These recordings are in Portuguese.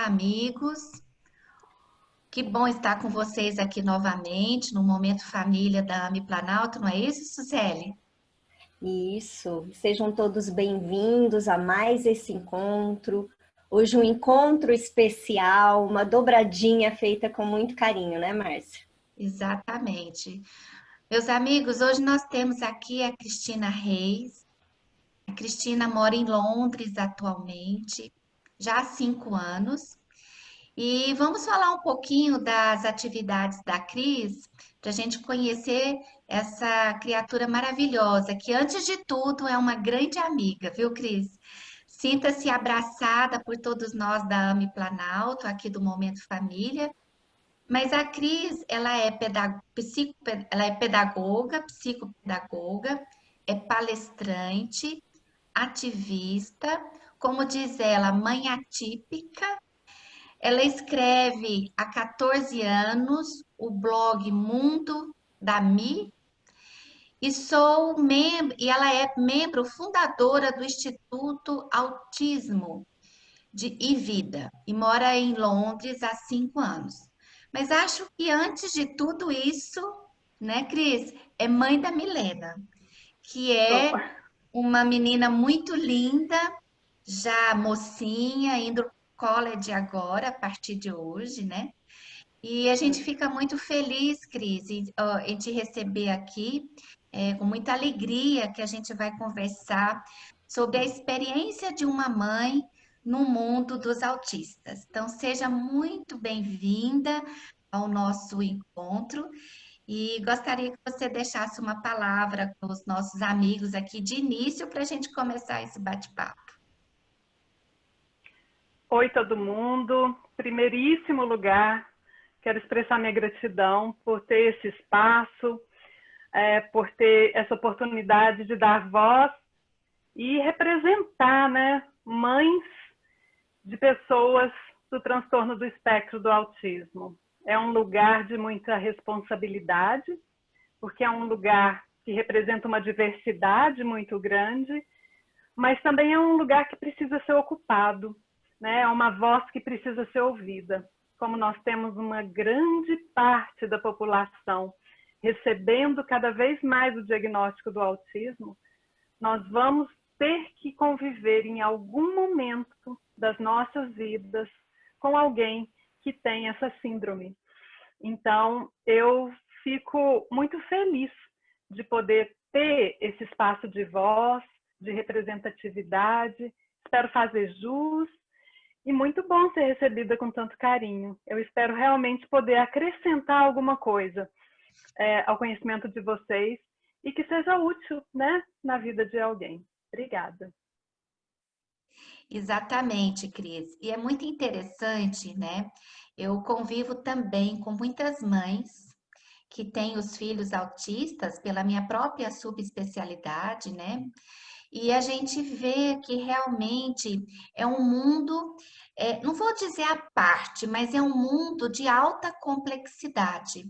Olá, amigos. Que bom estar com vocês aqui novamente no Momento Família da AMI Planalto, não é isso, Suzele? Isso, sejam todos bem-vindos a mais esse encontro. Hoje um encontro especial, uma dobradinha feita com muito carinho, né, Márcia? Exatamente. Meus amigos, hoje nós temos aqui a Cristina Reis. A Cristina mora em Londres atualmente, já há 5 anos. E vamos falar um pouquinho das atividades da Cris, para a gente conhecer essa criatura maravilhosa, que antes de tudo é uma grande amiga, viu, Cris? Sinta-se abraçada por todos nós da AME Planalto, aqui do Momento Família. Mas a Cris, ela é pedagoga, psicopedagoga, é palestrante, ativista, como diz ela, mãe atípica. Ela escreve há 14 anos o blog Mundo da Mi e ela é membro fundadora do Instituto Autismo e Vida e mora em Londres há 5 anos. Mas acho que antes de tudo isso, né, Cris, é mãe da Milena, que Sou. é uma menina muito linda, já mocinha, indo pro college agora, a partir de hoje, né? E a gente fica muito feliz, Cris, em te receber aqui, com muita alegria que a gente vai conversar sobre a experiência de uma mãe no mundo dos autistas. Então, seja muito bem-vinda ao nosso encontro e gostaria que você deixasse uma palavra para os nossos amigos aqui de início para a gente começar esse bate-papo. Oi, todo mundo. Primeiríssimo lugar, quero expressar minha gratidão por ter esse espaço, por ter essa oportunidade de dar voz e representar, né, mães de pessoas do transtorno do espectro do autismo. É um lugar de muita responsabilidade, porque é um lugar que representa uma diversidade muito grande, mas também é um lugar que precisa ser ocupado, né? É uma voz que precisa ser ouvida. Como nós temos uma grande parte da população recebendo cada vez mais o diagnóstico do autismo, nós vamos ter que conviver em algum momento das nossas vidas com alguém que tem essa síndrome. Então, eu fico muito feliz de poder ter esse espaço de voz, de representatividade. Espero fazer jus e muito bom ser recebida com tanto carinho. Eu espero realmente poder acrescentar alguma coisa ao conhecimento de vocês e que seja útil, né, na vida de alguém. Obrigada. Exatamente, Cris. E é muito interessante, né? Eu convivo também com muitas mães que têm os filhos autistas pela minha própria subespecialidade, né? E a gente vê que realmente é um mundo, não vou dizer à parte, mas é um mundo de alta complexidade,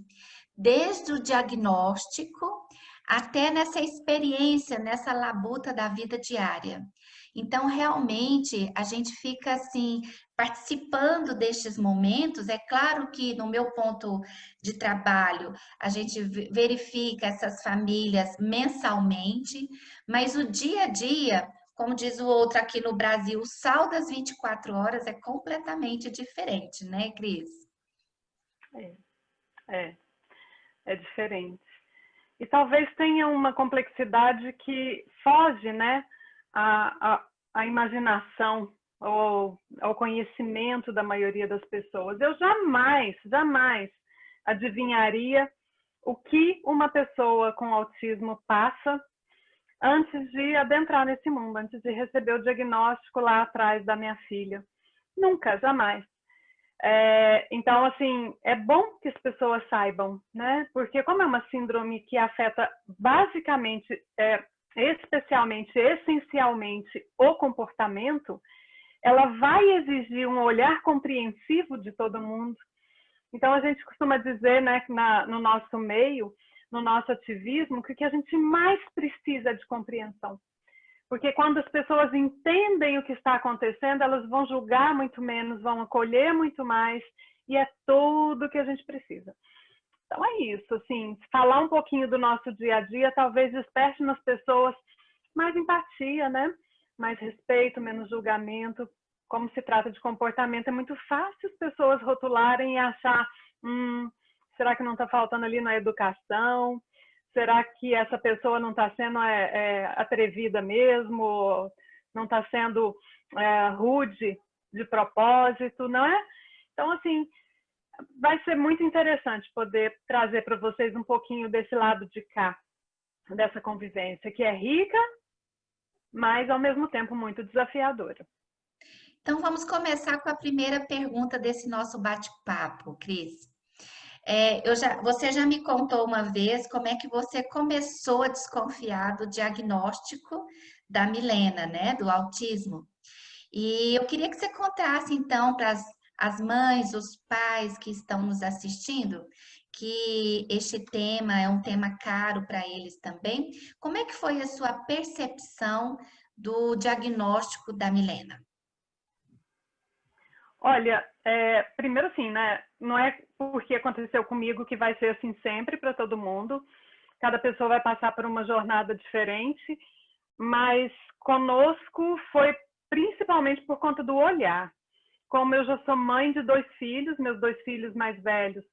desde o diagnóstico até nessa experiência, nessa labuta da vida diária. Então, realmente, a gente fica assim, participando destes momentos. É claro que no meu ponto de trabalho, a gente verifica essas famílias mensalmente, mas o dia a dia, como diz o outro aqui no Brasil, o sal das 24 horas é completamente diferente, né, Cris? É, é, é diferente. E talvez tenha uma complexidade que foge, né, à imaginação ou ao conhecimento da maioria das pessoas. Eu jamais adivinharia o que uma pessoa com autismo passa antes de adentrar nesse mundo, antes de receber o diagnóstico lá atrás da minha filha. Nunca, jamais. Então, assim, é bom que as pessoas saibam, né? Porque como é uma síndrome que afeta basicamente, especialmente, essencialmente o comportamento, ela vai exigir um olhar compreensivo de todo mundo. Então, a gente costuma dizer, né, que no nosso meio, no nosso ativismo, que o que a gente mais precisa é de compreensão. Porque quando as pessoas entendem o que está acontecendo, elas vão julgar muito menos, vão acolher muito mais, e é tudo que a gente precisa. Então é isso, assim, falar um pouquinho do nosso dia a dia, talvez desperte nas pessoas mais empatia, né? Mais respeito, menos julgamento. Como se trata de comportamento, é muito fácil as pessoas rotularem e achar, será que não está faltando ali na educação? Será que essa pessoa não está sendo atrevida mesmo? Não está sendo rude de propósito, não é? Então, assim, vai ser muito interessante poder trazer para vocês um pouquinho desse lado de cá, dessa convivência, que é rica, mas ao mesmo tempo muito desafiadora. Então, vamos começar com a primeira pergunta desse nosso bate-papo, Cris. Você já me contou uma vez como é que você começou a desconfiar do diagnóstico da Milena, né, do autismo. E eu queria que você contasse, então, para as mães, os pais que estão nos assistindo, que este tema é um tema caro para eles também. Como é que foi a sua percepção do diagnóstico da Milena? Olha, primeiro assim, né? Não é porque aconteceu comigo que vai ser assim sempre para todo mundo. Cada pessoa vai passar por uma jornada diferente, mas conosco foi principalmente por conta do olhar. Como eu já sou mãe de 2 filhos, meus 2 filhos mais velhos,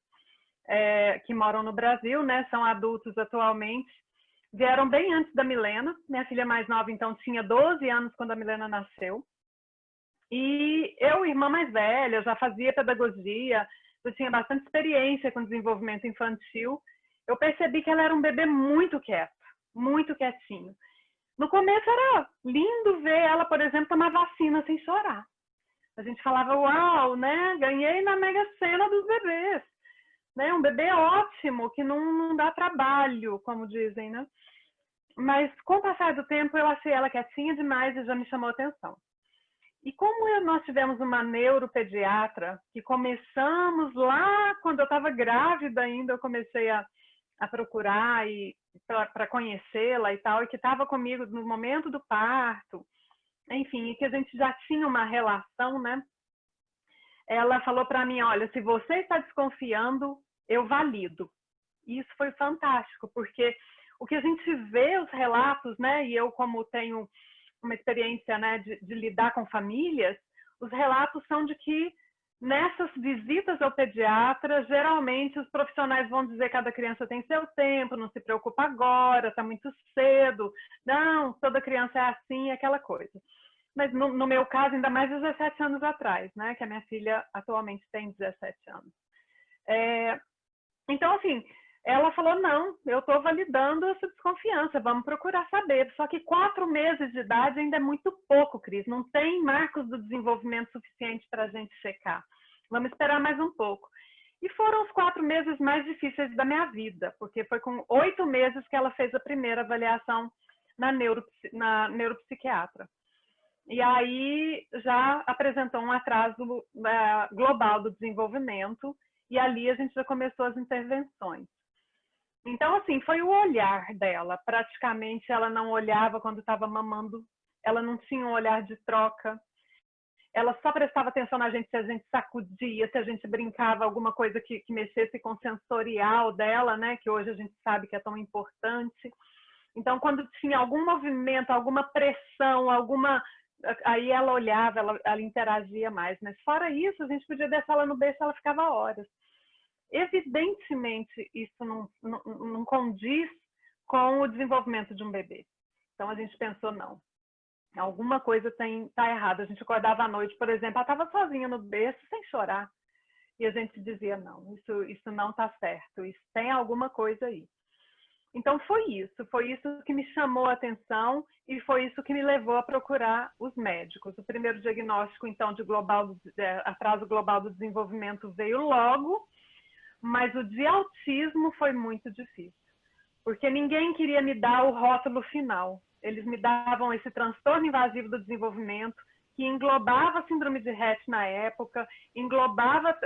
que moram no Brasil, né? São adultos atualmente, vieram bem antes da Milena. Minha filha mais nova, então, tinha 12 anos quando a Milena nasceu. E eu, irmã mais velha, já fazia pedagogia, eu tinha bastante experiência com desenvolvimento infantil. Eu percebi que ela era um bebê muito quieto, muito quietinho. No começo era lindo ver ela, por exemplo, tomar vacina sem chorar. A gente falava, uau, né? Ganhei na Mega Sena dos bebês. Né? Um bebê ótimo, que não dá trabalho, como dizem, né? Mas com o passar do tempo eu achei ela quietinha demais e já me chamou a atenção. E como nós tivemos uma neuropediatra, que começamos lá quando eu estava grávida ainda, eu comecei a procurar para conhecê-la e tal, e que estava comigo no momento do parto, enfim, e que a gente já tinha uma relação, né? Ela falou para mim, olha, se você está desconfiando, eu valido. E isso foi fantástico, porque o que a gente vê, os relatos, né? E eu, como tenho uma experiência, né, de lidar com famílias, os relatos são de que nessas visitas ao pediatra, geralmente os profissionais vão dizer que cada criança tem seu tempo, não se preocupa agora, está muito cedo, não, toda criança é assim, aquela coisa. Mas no meu caso, ainda mais 17 anos atrás, né, que a minha filha atualmente tem 17 anos. Então, assim, ela falou, não, eu estou validando essa desconfiança, vamos procurar saber. Só que 4 meses de idade ainda é muito pouco, Cris. Não tem marcos do desenvolvimento suficiente para a gente checar. Vamos esperar mais um pouco. E foram os 4 meses mais difíceis da minha vida, porque foi com 8 meses que ela fez a primeira avaliação na neuropsiquiatra. E aí já apresentou um atraso global do desenvolvimento, e ali a gente já começou as intervenções. Então, assim, foi o olhar dela. Praticamente ela não olhava quando estava mamando, ela não tinha um olhar de troca, ela só prestava atenção na gente se a gente sacudia, se a gente brincava, alguma coisa que mexesse com o sensorial dela, né? Que hoje a gente sabe que é tão importante. Então, quando tinha algum movimento, alguma pressão, aí ela olhava, ela interagia mais. Mas fora isso, a gente podia deixar ela no berço, ela ficava horas. Evidentemente, isso não condiz com o desenvolvimento de um bebê. Então, a gente pensou, não, alguma coisa está errada. A gente acordava à noite, por exemplo, ela estava sozinha no berço, sem chorar. E a gente dizia, não, isso não está certo, isso tem alguma coisa aí. Então, foi isso que me chamou a atenção e foi isso que me levou a procurar os médicos. O primeiro diagnóstico, então, de atraso global do desenvolvimento veio logo, mas o de autismo foi muito difícil, porque ninguém queria me dar o rótulo final. Eles me davam esse transtorno invasivo do desenvolvimento, que englobava a síndrome de Rett na época, englobava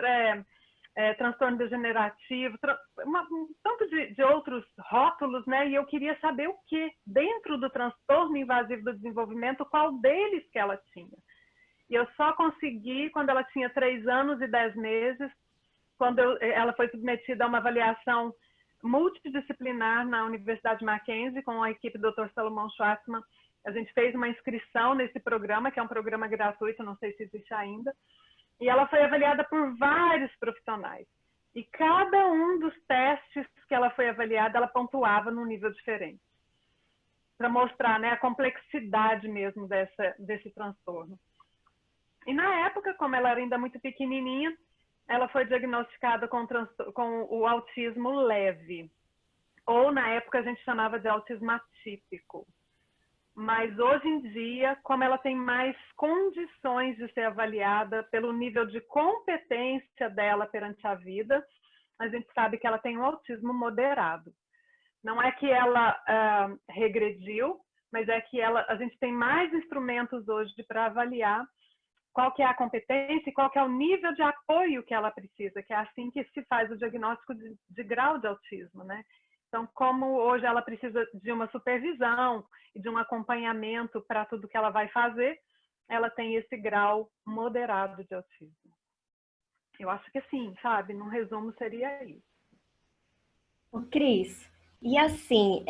transtorno degenerativo, um tanto de outros rótulos, né? E eu queria saber o que, dentro do transtorno invasivo do desenvolvimento, qual deles que ela tinha. E eu só consegui quando ela tinha 3 anos e 10 meses, quando ela foi submetida a uma avaliação multidisciplinar na Universidade Mackenzie, com a equipe do Dr. Salomão Schwartzman. A gente fez uma inscrição nesse programa, que é um programa gratuito, não sei se existe ainda, e ela foi avaliada por vários profissionais. E cada um dos testes que ela foi avaliada, ela pontuava num nível diferente, para mostrar, né, a complexidade mesmo desse transtorno. E na época, como ela era ainda muito pequenininha, ela foi diagnosticada com o autismo leve, ou na época a gente chamava de autismo atípico. Mas hoje em dia, como ela tem mais condições de ser avaliada pelo nível de competência dela perante a vida, a gente sabe que ela tem um autismo moderado. Não é que ela regrediu, mas é que a gente tem mais instrumentos hoje para avaliar qual que é a competência e qual que é o nível de apoio que ela precisa, que é assim que se faz o diagnóstico de grau de autismo, né? Então, como hoje ela precisa de uma supervisão e de um acompanhamento para tudo que ela vai fazer, ela tem esse grau moderado de autismo. Eu acho que sim, sabe? Num resumo seria isso. Ô, Cris, e assim,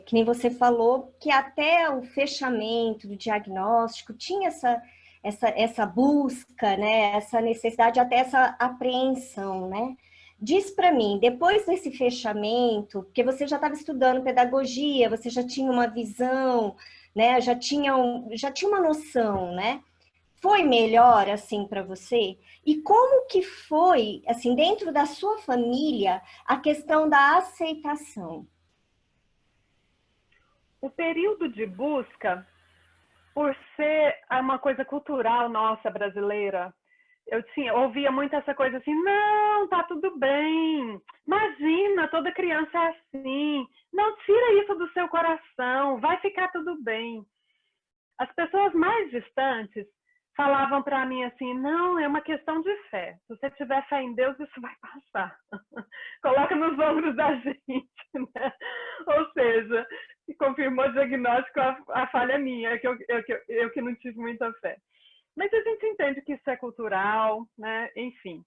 que nem você falou, que até o fechamento do diagnóstico tinha essa busca, né? Essa necessidade, até essa apreensão, né? Diz para mim, depois desse fechamento, porque você já estava estudando pedagogia, você já tinha uma visão, né? Já tinha uma noção, né? Foi melhor assim para você? E como que foi, assim, dentro da sua família, a questão da aceitação? O período de busca, por ser uma coisa cultural nossa brasileira, ouvia muito essa coisa assim, não, tá tudo bem, imagina, toda criança é assim, não, tira isso do seu coração, vai ficar tudo bem. As pessoas mais distantes falavam para mim assim, não, é uma questão de fé, se você tiver fé em Deus, isso vai passar. Coloca nos ombros da gente, né? Ou seja, confirmou o diagnóstico, a falha minha, eu que não tive muita fé. Mas a gente entende que isso é cultural, né? Enfim.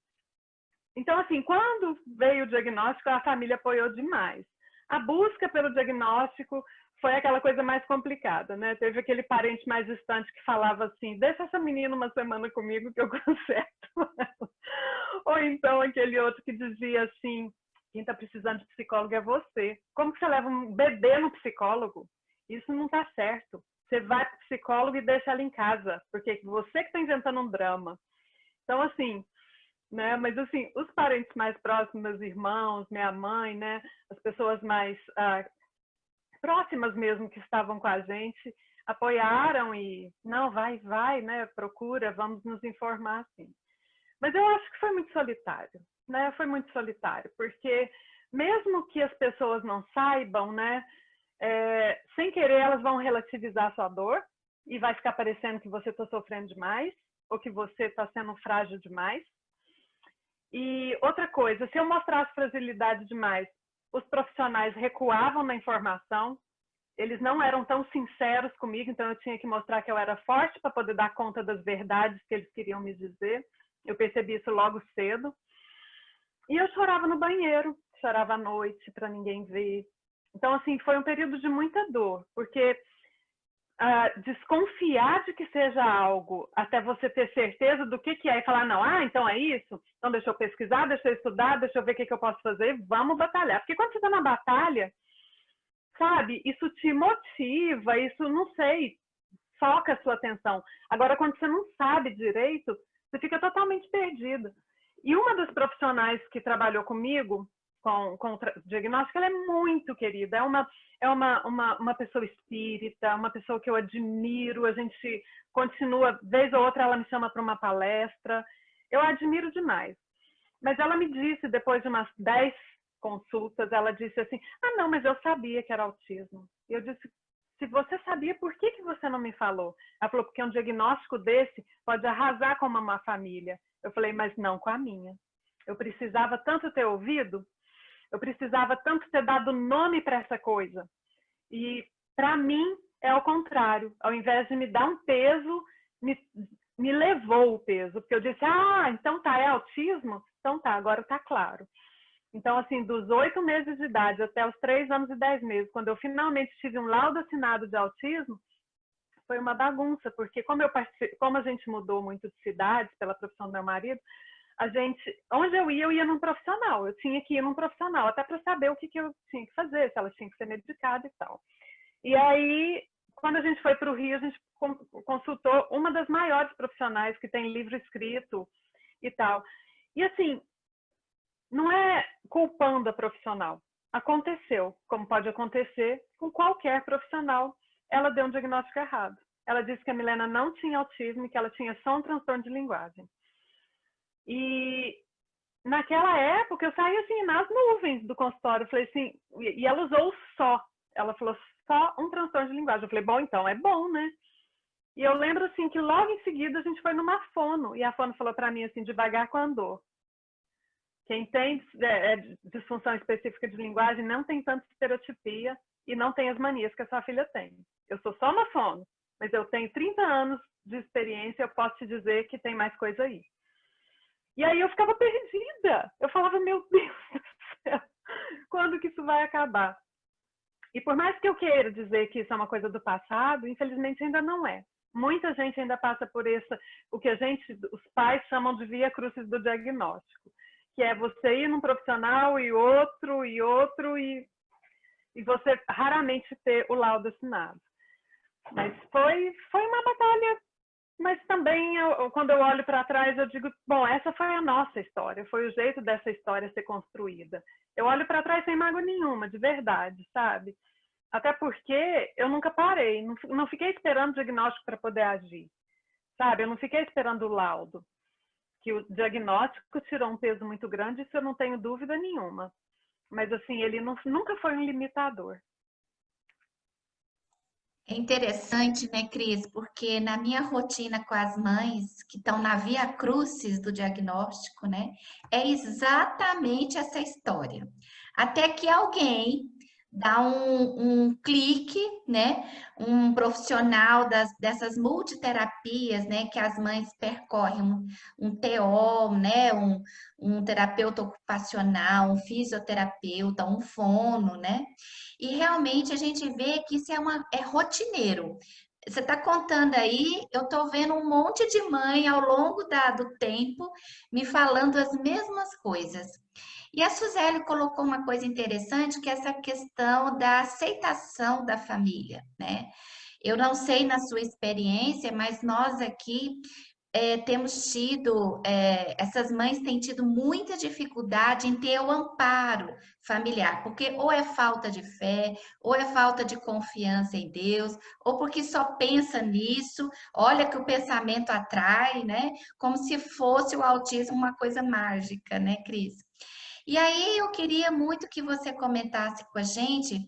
Então, assim, quando veio o diagnóstico, a família apoiou demais. A busca pelo diagnóstico foi aquela coisa mais complicada, né? Teve aquele parente mais distante que falava assim, deixa essa menina uma semana comigo que eu conserto. Ou então aquele outro que dizia assim, quem está precisando de psicólogo é você. Como que você leva um bebê no psicólogo? Isso não está certo. Você vai para o psicólogo e deixa ela em casa, porque você que está inventando um drama. Então, assim, né? Mas, assim, os parentes mais próximos, meus irmãos, minha mãe, né? As pessoas mais próximas mesmo que estavam com a gente, apoiaram e, não, vai, né? Procura, vamos nos informar, assim. Mas eu acho que foi muito solitário, né? Foi muito solitário, porque mesmo que as pessoas não saibam, né? Sem querer, elas vão relativizar a sua dor e vai ficar parecendo que você está sofrendo demais ou que você está sendo frágil demais. E outra coisa, se eu mostrasse fragilidade demais, os profissionais recuavam na informação, eles não eram tão sinceros comigo, então eu tinha que mostrar que eu era forte para poder dar conta das verdades que eles queriam me dizer. Eu percebi isso logo cedo. E eu chorava no banheiro, chorava à noite para ninguém ver. Então, assim, foi um período de muita dor, porque desconfiar de que seja algo até você ter certeza do que é e falar, não, então é isso? Então deixa eu pesquisar, deixa eu estudar, deixa eu ver o que eu posso fazer, vamos batalhar. Porque quando você está na batalha, sabe, isso te motiva, isso, não sei, foca a sua atenção. Agora, quando você não sabe direito, você fica totalmente perdida. E uma das profissionais que trabalhou comigo, com diagnóstico, ela é muito querida, é uma pessoa espírita, uma pessoa que eu admiro, a gente continua, vez ou outra ela me chama para uma palestra, eu a admiro demais. Mas ela me disse, depois de umas 10 consultas, ela disse assim, não, mas eu sabia que era autismo. E eu disse, se você sabia, por que você não me falou? Ela falou, porque um diagnóstico desse pode arrasar com uma família. Eu falei, mas não com a minha. Eu precisava tanto ter ouvido, eu precisava tanto ter dado nome para essa coisa. E, para mim, é ao contrário. Ao invés de me dar um peso, me levou o peso. Porque eu disse, então tá, é autismo? Então tá, agora tá claro. Então, assim, dos 8 meses de idade até os 3 anos e 10 meses, quando eu finalmente tive um laudo assinado de autismo, foi uma bagunça, porque como a gente mudou muito de cidade pela profissão do meu marido, onde eu ia num profissional. Eu tinha que ir num profissional, até para saber o que eu tinha que fazer, se ela tinha que ser medicada e tal. E aí, quando a gente foi para o Rio, a gente consultou uma das maiores profissionais que tem livro escrito e tal. E assim, não é culpando a profissional. Aconteceu, como pode acontecer com qualquer profissional. Ela deu um diagnóstico errado. Ela disse que a Milena não tinha autismo e que ela tinha só um transtorno de linguagem. E naquela época eu saí assim nas nuvens do consultório. Eu falei assim, e ela usou só. Ela falou só um transtorno de linguagem. Eu falei, bom, então é bom, né? E eu lembro assim que logo em seguida a gente foi numa fono e a fono falou para mim assim, devagar com a dor. Quem tem disfunção específica de linguagem não tem tanta estereotipia e não tem as manias que a sua filha tem. Eu sou só uma fono, mas eu tenho 30 anos de experiência, eu posso te dizer que tem mais coisa aí. E aí eu ficava perdida. Eu falava, meu Deus do céu, quando que isso vai acabar? E por mais que eu queira dizer que isso é uma coisa do passado, infelizmente ainda não é. Muita gente ainda passa por o que os pais chamam de via crucis do diagnóstico, que é você ir num profissional e outro, e você raramente ter o laudo assinado. Mas foi uma batalha, mas também quando eu olho para trás eu digo, bom, essa foi a nossa história, foi o jeito dessa história ser construída. Eu olho para trás sem mágoa nenhuma, de verdade, sabe? Até porque eu nunca parei, não fiquei esperando o diagnóstico para poder agir, sabe? Eu não fiquei esperando o laudo. Que o diagnóstico tirou um peso muito grande, isso eu não tenho dúvida nenhuma. Mas, assim, ele nunca foi um limitador. É interessante, né, Cris? Porque na minha rotina com as mães que estão na via crucis do diagnóstico, né, é exatamente essa história. Até que alguém dá um clique, né, um profissional dessas multiterapias, né, que as mães percorrem, um TO, né, um terapeuta ocupacional, um fisioterapeuta, um fono, né? E realmente a gente vê que isso é rotineiro. Você está contando aí, eu estou vendo um monte de mãe ao longo do tempo me falando as mesmas coisas. E a Suzeli colocou uma coisa interessante, que é essa questão da aceitação da família, né? Eu não sei na sua experiência, mas nós aqui temos tido, essas mães têm tido muita dificuldade em ter o amparo familiar, porque ou é falta de fé, ou é falta de confiança em Deus, ou porque só pensa nisso, olha que o pensamento atrai, né? Como se fosse o autismo uma coisa mágica, né, Cris? E aí eu queria muito que você comentasse com a gente,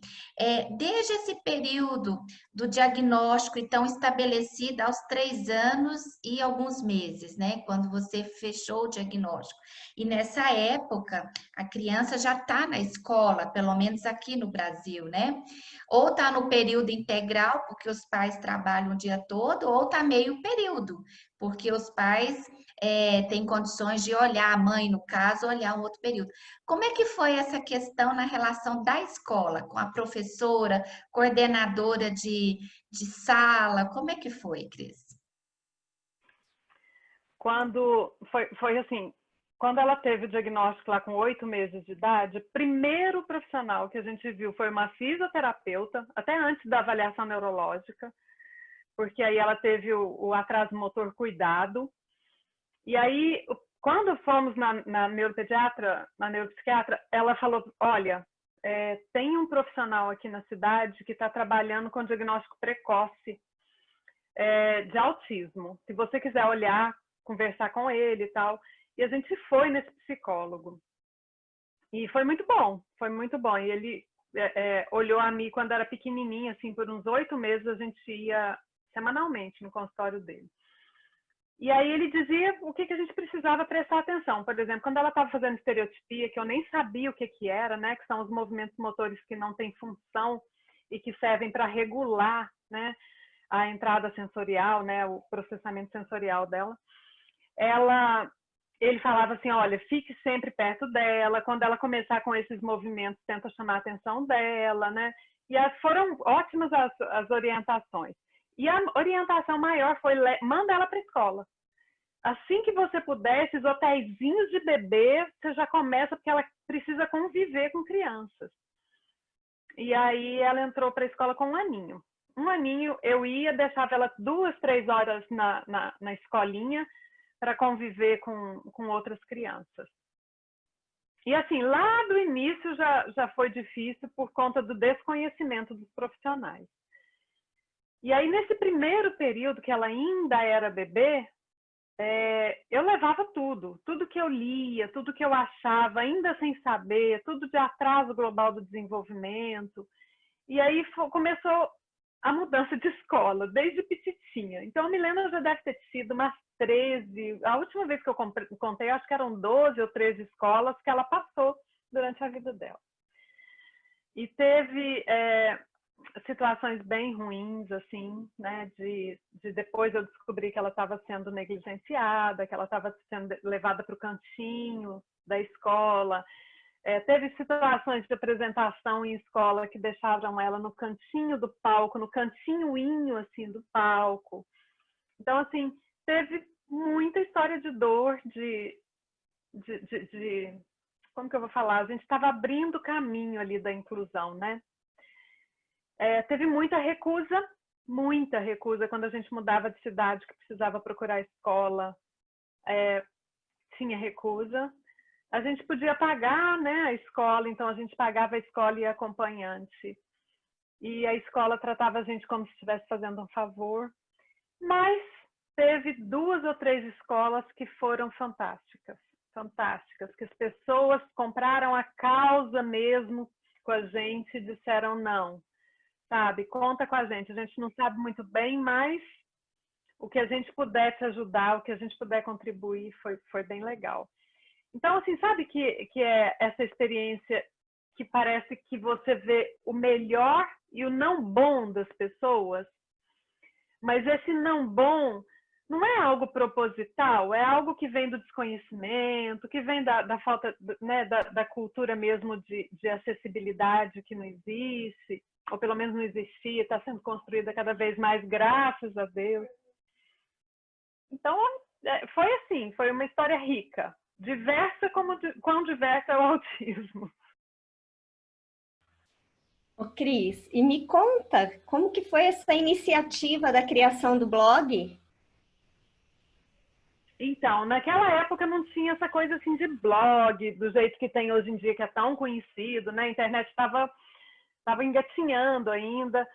desde esse período do diagnóstico, então estabelecido aos 3 anos e alguns meses, né? Quando você fechou o diagnóstico. E nessa época, a criança já está na escola, pelo menos aqui no Brasil, né? Ou está no período integral, porque os pais trabalham o dia todo, ou está meio período, porque os pais têm condições de olhar, a mãe, no caso, olhar um outro período. Como é que foi essa questão na relação da escola, com a professora, coordenadora de sala? Como é que foi, Cris? Quando foi assim, quando ela teve o diagnóstico lá com 8 meses de idade, o primeiro profissional que a gente viu foi uma fisioterapeuta, até antes da avaliação neurológica, porque aí ela teve o atraso motor cuidado. E aí, quando fomos na neuropediatra, na neuropsiquiatra, ela falou, olha, tem um profissional aqui na cidade que está trabalhando com diagnóstico precoce de autismo. Se você quiser olhar, conversar com ele e tal. E a gente foi nesse psicólogo. E foi muito bom, foi muito bom. E ele olhou a mim quando era pequenininha, assim, por uns 8 meses a gente ia semanalmente no consultório dele. E aí ele dizia o que a gente precisava prestar atenção. Por exemplo, quando ela estava fazendo estereotipia, que eu nem sabia o que era, né? Que são os movimentos motores que não têm função e que servem para regular, né, a entrada sensorial, né, o processamento sensorial dela. Ele falava assim, olha, fique sempre perto dela, quando ela começar com esses movimentos, tenta chamar a atenção dela, né? E foram ótimas as orientações. E a orientação maior foi, manda ela para a escola. Assim que você puder, esses hotéisinhos de bebê, você já começa, porque ela precisa conviver com crianças. E aí ela entrou para a escola com 1 aninho. 1 aninho, eu ia, deixava ela 2, 3 horas na escolinha para conviver com outras crianças. E assim, lá do início já foi difícil por conta do desconhecimento dos profissionais. E aí, nesse primeiro período, que ela ainda era bebê, eu levava tudo que eu lia, tudo que eu achava, ainda sem saber, tudo de atraso global do desenvolvimento. E aí começou a mudança de escola, desde petitinha. Então, a Milena já deve ter sido umas 13, a última vez que eu contei, acho que eram 12 ou 13 escolas que ela passou durante a vida dela. E teve situações bem ruins, assim, né, de depois eu descobri que ela estava sendo negligenciada, que ela estava sendo levada para o cantinho da escola. Teve situações de apresentação em escola que deixavam ela no cantinho do palco, no cantinhoinho, assim, do palco. Então, assim, teve muita história de dor, como que eu vou falar? A gente estava abrindo o caminho ali da inclusão, né? Teve muita recusa quando a gente mudava de cidade, que precisava procurar escola. Tinha recusa. A gente podia pagar, né, a escola, então a gente pagava a escola e a acompanhante. E a escola tratava a gente como se estivesse fazendo um favor. Mas teve 2 ou 3 escolas que foram fantásticas, que as pessoas compraram a causa mesmo com a gente e disseram não. Sabe, conta com a gente não sabe muito bem, mas o que a gente puder te ajudar, o que a gente puder contribuir, foi bem legal. Então, assim, sabe que é essa experiência que parece que você vê o melhor e o não bom das pessoas, mas esse não bom não é algo proposital, é algo que vem do desconhecimento, que vem da falta, né, da cultura mesmo de acessibilidade que não existe, ou pelo menos não existia, está sendo construída cada vez mais, graças a Deus. Então, foi assim, foi uma história rica, diversa quão diversa é o autismo. Ô, Cris, e me conta, como que foi essa iniciativa da criação do blog? Então, naquela época não tinha essa coisa assim de blog, do jeito que tem hoje em dia, que é tão conhecido, né? A internet estava engatinhando ainda,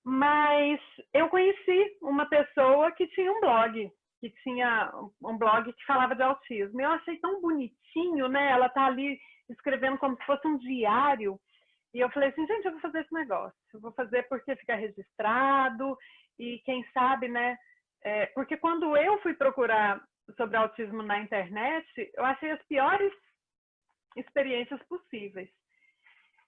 mas eu conheci uma pessoa que tinha um blog, que falava de autismo. Eu achei tão bonitinho, né? Ela tá ali escrevendo como se fosse um diário. E eu falei assim, gente, eu vou fazer esse negócio. Eu vou fazer porque fica registrado e quem sabe, né? Porque quando eu fui procurar sobre autismo na internet, eu achei as piores experiências possíveis.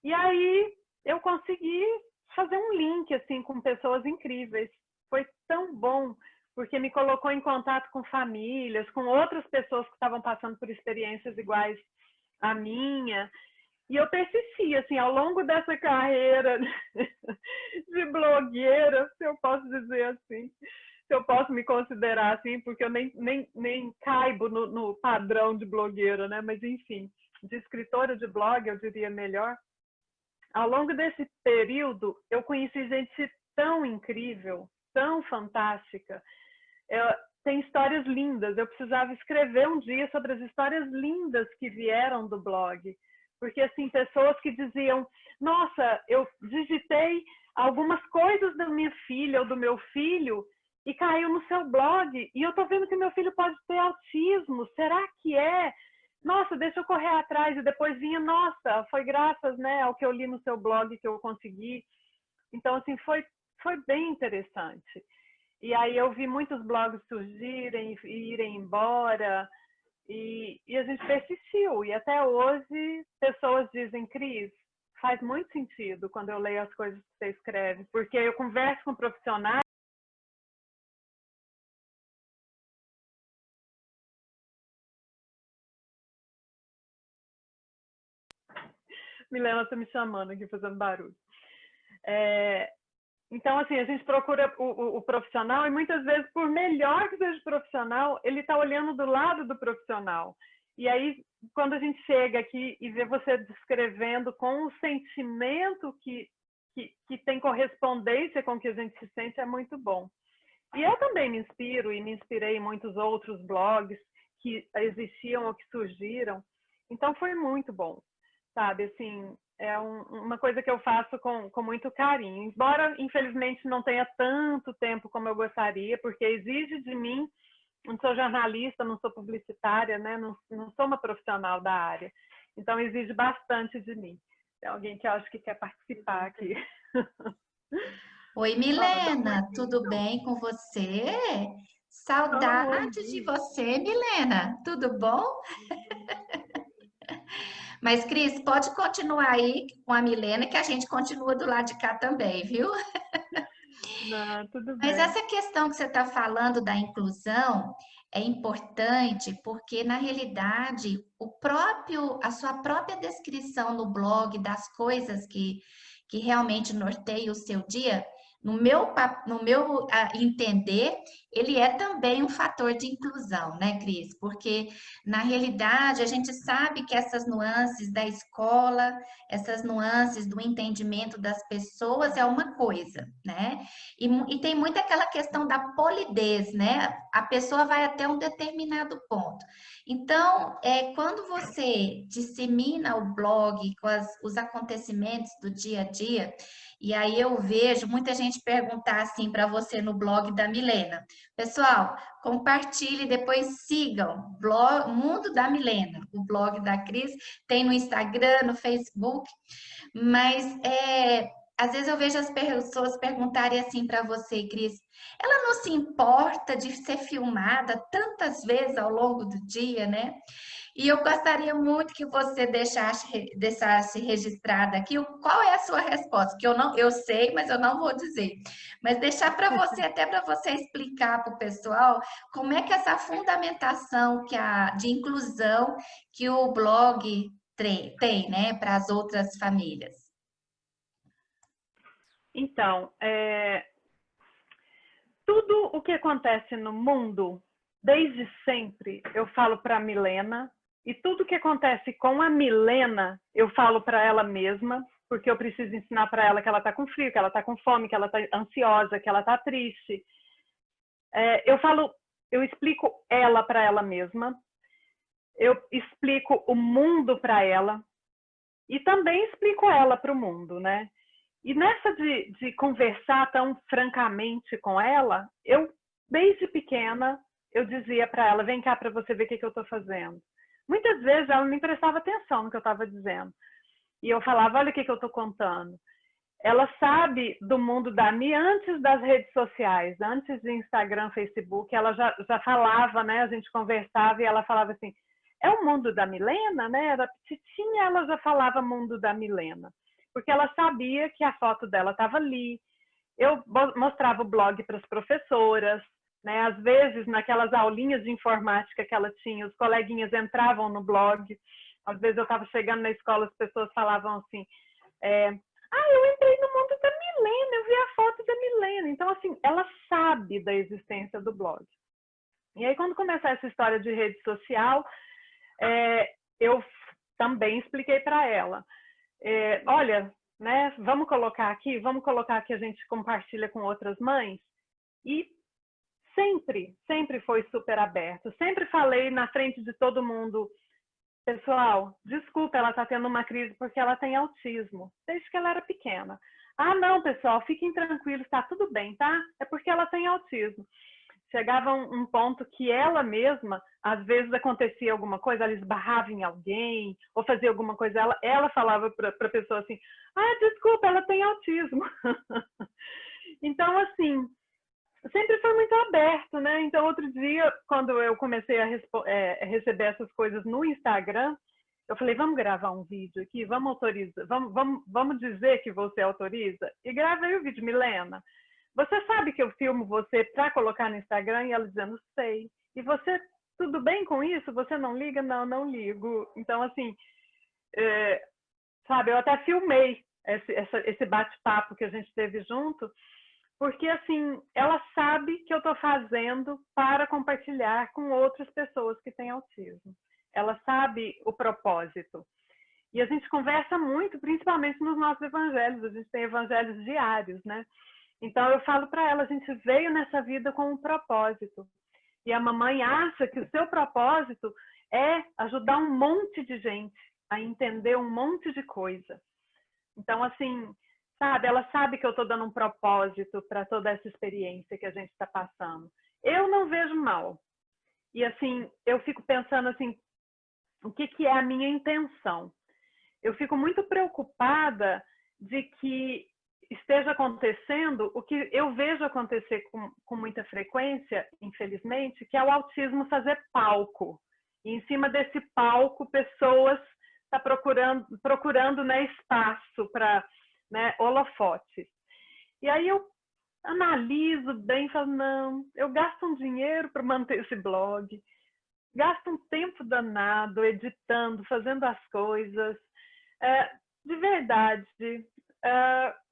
E aí eu consegui fazer um link assim com pessoas incríveis. Foi tão bom, porque me colocou em contato com famílias, com outras pessoas que estavam passando por experiências iguais à minha. E eu persisti, assim, ao longo dessa carreira de blogueira, se eu posso dizer assim, se eu posso me considerar assim, porque eu nem caibo no padrão de blogueira, né? Mas, enfim, de escritora de blog, eu diria melhor. Ao longo desse período, eu conheci gente tão incrível, tão fantástica. Tem histórias lindas. Eu precisava escrever um dia sobre as histórias lindas que vieram do blog. Porque, assim, pessoas que diziam, nossa, eu digitei algumas coisas da minha filha ou do meu filho e caiu no seu blog. E eu tô vendo que meu filho pode ter autismo. Será que é? Nossa, deixa eu correr atrás. E depois vinha, nossa, foi graças, né, ao que eu li no seu blog que eu consegui. Então, assim, foi bem interessante. E aí eu vi muitos blogs surgirem e irem embora, e a gente persistiu. E até hoje pessoas dizem, Cris, faz muito sentido quando eu leio as coisas que você escreve, porque eu converso com profissionais. Milena está me chamando aqui, fazendo barulho. Então, assim, a gente procura o profissional e muitas vezes, por melhor que seja o profissional, ele está olhando do lado do profissional. E aí, quando a gente chega aqui e vê você descrevendo com o sentimento que tem correspondência com o que a gente se sente, é muito bom. E eu também me inspiro e me inspirei em muitos outros blogs que existiam ou que surgiram. Então, foi muito bom, sabe? Assim, é uma coisa que eu faço com muito carinho. Embora, infelizmente, não tenha tanto tempo como eu gostaria, porque exige de mim, não sou jornalista, não sou publicitária, né? Não sou uma profissional da área. Então, exige bastante de mim. Tem alguém que eu acho que quer participar aqui. Oi, Milena, tudo bem com você? Saudade de você, Milena. Tudo bom? Mas, Cris, pode continuar aí com a Milena, que a gente continua do lado de cá também, viu? Não, tudo Mas bem. essa questão que você está falando da inclusão é importante porque, na realidade, a sua própria descrição no blog das coisas que realmente norteiam o seu dia, no meu entender, ele é também um fator de inclusão, né, Cris? Porque, na realidade, a gente sabe que essas nuances da escola, essas nuances do entendimento das pessoas é uma coisa, né? E tem muito aquela questão da polidez, né? A pessoa vai até um determinado ponto. Então, quando você dissemina o blog com os acontecimentos do dia a dia, e aí eu vejo muita gente perguntar assim para você no blog da Milena. Pessoal, compartilhe, depois sigam blog, Mundo da Milena, o blog da Cris, tem no Instagram, no Facebook, mas às vezes eu vejo as pessoas perguntarem assim para você, Cris, ela não se importa de ser filmada tantas vezes ao longo do dia, né? E eu gostaria muito que você deixasse registrada aqui qual é a sua resposta, que eu sei, mas eu não vou dizer. Mas deixar para você, até para você explicar para o pessoal como é que essa fundamentação de inclusão que o blog tem, né, para as outras famílias. Então, tudo o que acontece no mundo, desde sempre, eu falo para a Milena, e tudo o que acontece com a Milena, eu falo para ela mesma, porque eu preciso ensinar para ela que ela está com frio, que ela está com fome, que ela está ansiosa, que ela está triste. Eu explico ela para ela mesma, eu explico o mundo para ela, e também explico ela para o mundo, né? E nessa de conversar tão francamente com ela, eu, desde pequena, eu dizia para ela, vem cá para você ver o que eu estou fazendo. Muitas vezes ela nem prestava atenção no que eu estava dizendo. E eu falava, olha o que eu estou contando. Ela sabe do mundo da Mi antes das redes sociais, antes de Instagram, Facebook, ela já falava, né? A gente conversava e ela falava assim, é o mundo da Milena, né? Era petitinha, ela já falava mundo da Milena. Porque ela sabia que a foto dela estava ali. Eu mostrava o blog para as professoras, né? Às vezes, naquelas aulinhas de informática que ela tinha, os coleguinhas entravam no blog. Às vezes eu estava chegando na escola, as pessoas falavam assim, eu entrei no mundo da Milena, eu vi a foto da Milena. Então, assim, ela sabe da existência do blog. E aí, quando começou essa história de rede social, eu também expliquei para ela. Olha, né, vamos colocar aqui que a gente compartilha com outras mães. E sempre foi super aberto. Sempre falei na frente de todo mundo, pessoal, desculpa, ela está tendo uma crise porque ela tem autismo, desde que ela era pequena. Ah, não, pessoal, fiquem tranquilos, está tudo bem, tá? É porque ela tem autismo. Chegava um ponto que ela mesma, às vezes acontecia alguma coisa, ela esbarrava em alguém, ou fazia alguma coisa, ela falava para a pessoa assim, desculpa, ela tem autismo. Então, assim, sempre foi muito aberto, né? Então, outro dia, quando eu comecei a receber essas coisas no Instagram, eu falei, vamos gravar um vídeo aqui, vamos autorizar, vamos dizer que você autoriza? E gravei o vídeo, Milena, você sabe que eu filmo você para colocar no Instagram? E ela dizendo, sei. E você, tudo bem com isso? Você não liga? Não, não ligo. Então, assim, sabe, eu até filmei esse bate-papo que a gente teve junto, porque, assim, ela sabe que eu estou fazendo para compartilhar com outras pessoas que têm autismo. Ela sabe o propósito. E a gente conversa muito, principalmente nos nossos evangelhos. A gente tem evangelhos diários, né? Então, eu falo para ela, a gente veio nessa vida com um propósito. E a mamãe acha que o seu propósito é ajudar um monte de gente a entender um monte de coisa. Então, assim, sabe, ela sabe que eu estou dando um propósito para toda essa experiência que a gente está passando. Eu não vejo mal. E, assim, eu fico pensando, assim, o que é a minha intenção? Eu fico muito preocupada de que esteja acontecendo o que eu vejo acontecer com muita frequência, infelizmente, que é o autismo fazer palco. E em cima desse palco, pessoas estão procurando né, espaço para né, holofotes. E aí eu analiso bem e falo, não, eu gasto um dinheiro para manter esse blog, gasto um tempo danado editando, fazendo as coisas. De verdade,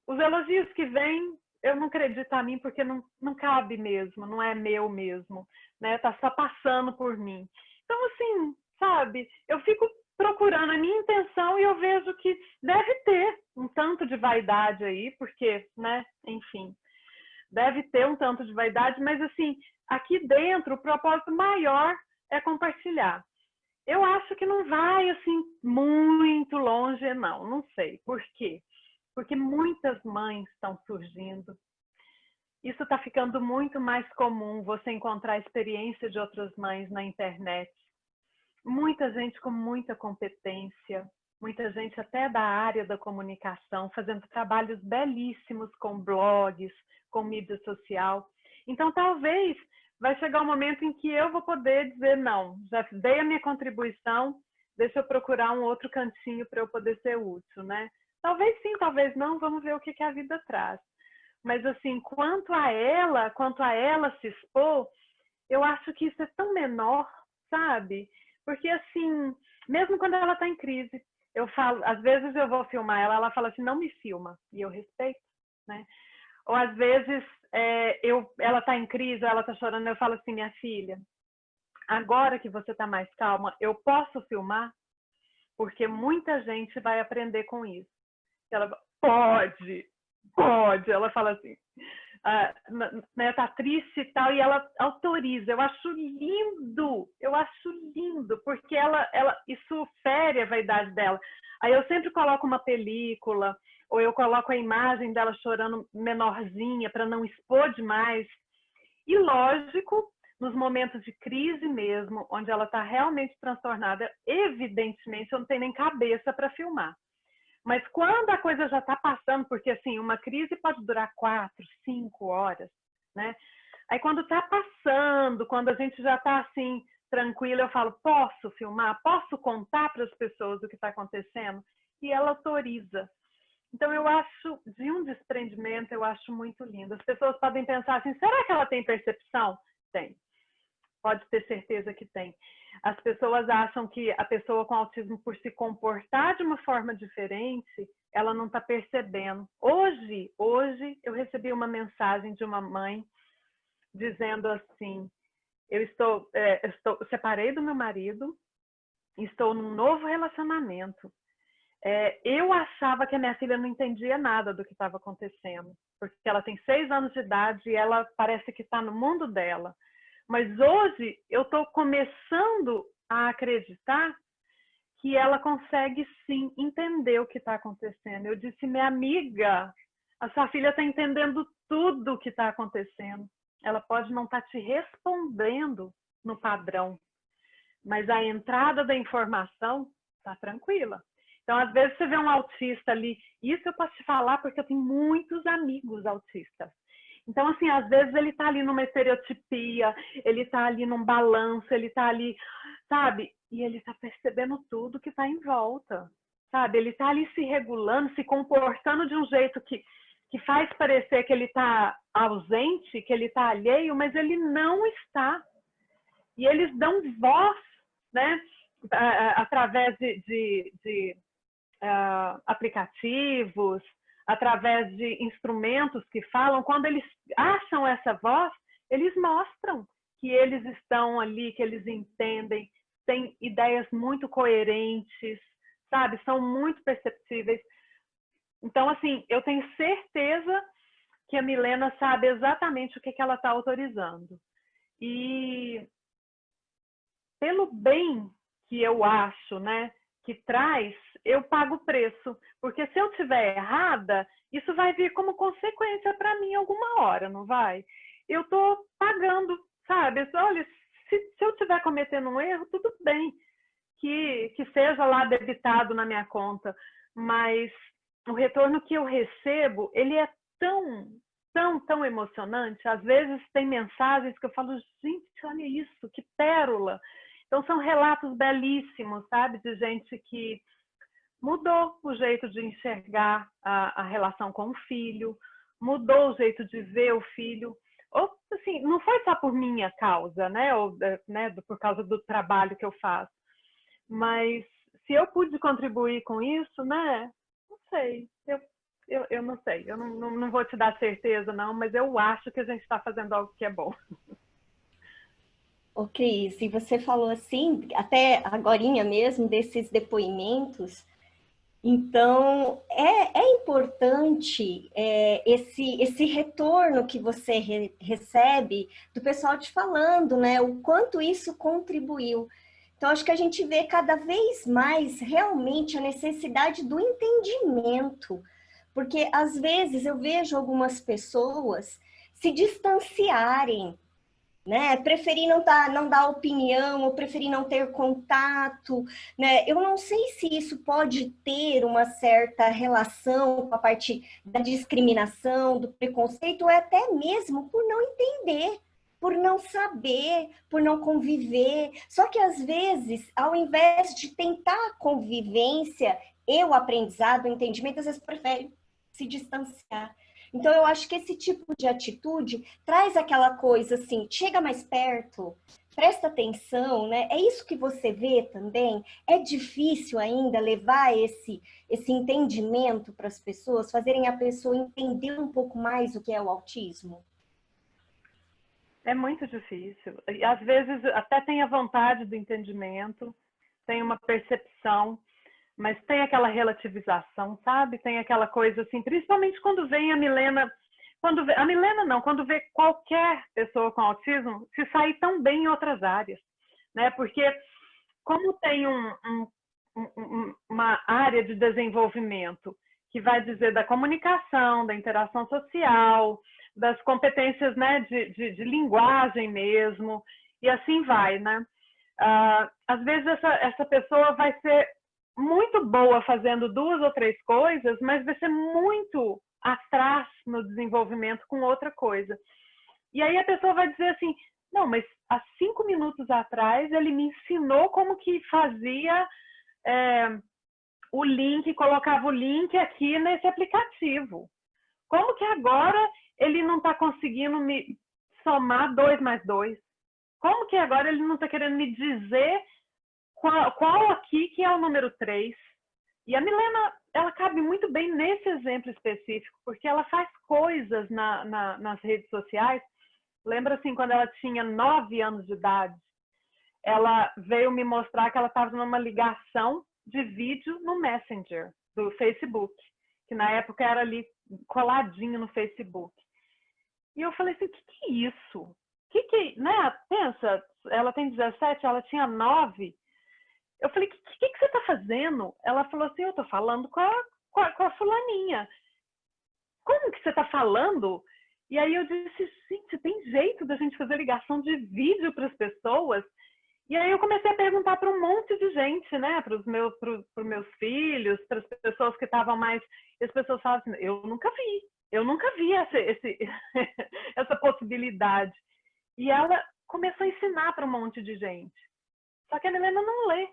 os elogios que vêm, eu não acredito a mim porque não cabe mesmo, não é meu mesmo, né? Tá só passando por mim. Então, assim, sabe, eu fico procurando a minha intenção e eu vejo que deve ter um tanto de vaidade aí, porque, né, enfim, deve ter um tanto de vaidade, mas, assim, aqui dentro, o propósito maior é compartilhar. Eu acho que não vai, assim, muito longe, não sei. Por quê? Porque muitas mães estão surgindo. Isso está ficando muito mais comum, você encontrar a experiência de outras mães na internet. Muita gente com muita competência, muita gente até da área da comunicação, fazendo trabalhos belíssimos com blogs, com mídia social. Então, talvez vai chegar um momento em que eu vou poder dizer, não, já dei a minha contribuição, deixa eu procurar um outro cantinho para eu poder ser útil, né? Talvez sim, talvez não, vamos ver o que a vida traz. Mas, assim, quanto a ela se expor, eu acho que isso é tão menor, sabe? Porque, assim, mesmo quando ela está em crise, eu falo, às vezes eu vou filmar ela, ela fala assim, não me filma, e eu respeito, né? Ou às vezes ela está em crise, ela está chorando, eu falo assim, minha filha, agora que você está mais calma, eu posso filmar? Porque muita gente vai aprender com isso. Ela pode, ela fala assim, né, tá triste e tal, e ela autoriza. Eu acho lindo, porque isso fere a vaidade dela. Aí eu sempre coloco uma película, ou eu coloco a imagem dela chorando menorzinha, para não expor demais. E lógico, nos momentos de crise mesmo, onde ela está realmente transtornada, evidentemente eu não tenho nem cabeça para filmar. Mas quando a coisa já está passando, porque assim, uma crise pode durar 4, 5 horas, né? Aí quando está passando, quando a gente já está assim, tranquila, eu falo, posso filmar? Posso contar para as pessoas o que está acontecendo? E ela autoriza. Então eu acho, de um desprendimento, eu acho muito lindo. As pessoas podem pensar assim, será que ela tem percepção? Tem. Pode ter certeza que tem. As pessoas acham que a pessoa com autismo, por se comportar de uma forma diferente, ela não está percebendo. Hoje eu recebi uma mensagem de uma mãe dizendo assim, eu separei do meu marido, estou num novo relacionamento. Eu achava que a minha filha não entendia nada do que estava acontecendo, porque ela tem 6 anos de idade e ela parece que está no mundo dela. Mas hoje eu estou começando a acreditar que ela consegue sim entender o que está acontecendo. Eu disse, minha amiga, a sua filha está entendendo tudo o que está acontecendo. Ela pode não estar te respondendo no padrão, mas a entrada da informação está tranquila. Então, às vezes você vê um autista ali, isso eu posso te falar porque eu tenho muitos amigos autistas. Então, assim, às vezes ele está ali numa estereotipia, ele está ali num balanço, ele está ali, sabe? E ele está percebendo tudo que está em volta, sabe? Ele está ali se regulando, se comportando de um jeito que faz parecer que ele está ausente, que ele está alheio, mas ele não está. E eles dão voz, né? Através de aplicativos, através de instrumentos que falam, quando eles acham essa voz, eles mostram que eles estão ali, que eles entendem, têm ideias muito coerentes, sabe? São muito perceptíveis. Então, assim, eu tenho certeza que a Milena sabe exatamente o que ela está autorizando. E pelo bem que eu acho, né, que traz, eu pago o preço. Porque se eu estiver errada, isso vai vir como consequência para mim alguma hora, não vai? Eu estou pagando, sabe? Olha, se eu estiver cometendo um erro, tudo bem que seja lá debitado na minha conta, mas o retorno que eu recebo, ele é tão emocionante. Às vezes tem mensagens que eu falo, gente, olha isso, que pérola. Então são relatos belíssimos, sabe? De gente que mudou o jeito de enxergar a relação com o filho, mudou o jeito de ver o filho. Ou, assim, não foi só por minha causa, né? Ou, né, por causa do trabalho que eu faço. Mas se eu pude contribuir com isso, né? Não sei. Eu não sei. Eu não vou te dar certeza, não, mas eu acho que a gente está fazendo algo que é bom. Ô, Cris, e você falou assim, até agorinha mesmo, desses depoimentos. Então, é importante esse retorno que você recebe do pessoal te falando, né? O quanto isso contribuiu. Então, acho que a gente vê cada vez mais realmente a necessidade do entendimento. Porque, às vezes, eu vejo algumas pessoas se distanciarem, né? Preferir não dar opinião, ou preferir não ter contato, né? Eu não sei se isso pode ter uma certa relação com a parte da discriminação, do preconceito, ou até mesmo por não entender, por não saber, por não conviver. Só que às vezes, ao invés de tentar a convivência e o aprendizado, o entendimento, às vezes prefere se distanciar. Então, eu acho que esse tipo de atitude traz aquela coisa assim, chega mais perto, presta atenção, né? É isso que você vê também? É difícil ainda levar esse entendimento para as pessoas, fazerem a pessoa entender um pouco mais o que é o autismo? É muito difícil. E, às vezes, até tem a vontade do entendimento, tem uma percepção, mas tem aquela relativização, sabe? Tem aquela coisa assim, principalmente quando vem a Milena, quando vê qualquer pessoa com autismo se sair tão bem em outras áreas, né? Porque como tem uma área de desenvolvimento que vai dizer da comunicação, da interação social, das competências, né, de linguagem mesmo, e assim vai, né? Às vezes essa pessoa vai ser muito boa fazendo 2 ou 3 coisas, mas vai ser muito atrás no desenvolvimento com outra coisa. E aí a pessoa vai dizer assim, não, mas há 5 minutos atrás ele me ensinou como que fazia o link, colocava o link aqui nesse aplicativo. Como que agora ele não está conseguindo me somar 2 mais 2? Como que agora ele não está querendo me dizer qual aqui que é o número 3? E a Milena, ela cabe muito bem nesse exemplo específico, porque ela faz coisas nas redes sociais. Lembra assim, quando ela tinha 9 anos de idade, ela veio me mostrar que ela estava numa ligação de vídeo no Messenger do Facebook, que na época era ali coladinho no Facebook. E eu falei assim, o que é isso? Né? Pensa, ela tem 17, ela tinha 9. Eu falei, o que você está fazendo? Ela falou assim, eu estou falando com a fulaninha. Como que você está falando? E aí eu disse, gente, tem jeito da gente fazer ligação de vídeo para as pessoas? E aí eu comecei a perguntar para um monte de gente, né? Para os meus filhos, para as pessoas que estavam mais... E as pessoas falavam assim, eu nunca vi. Eu nunca vi essa possibilidade. E ela começou a ensinar para um monte de gente. Só que a Milena não lê.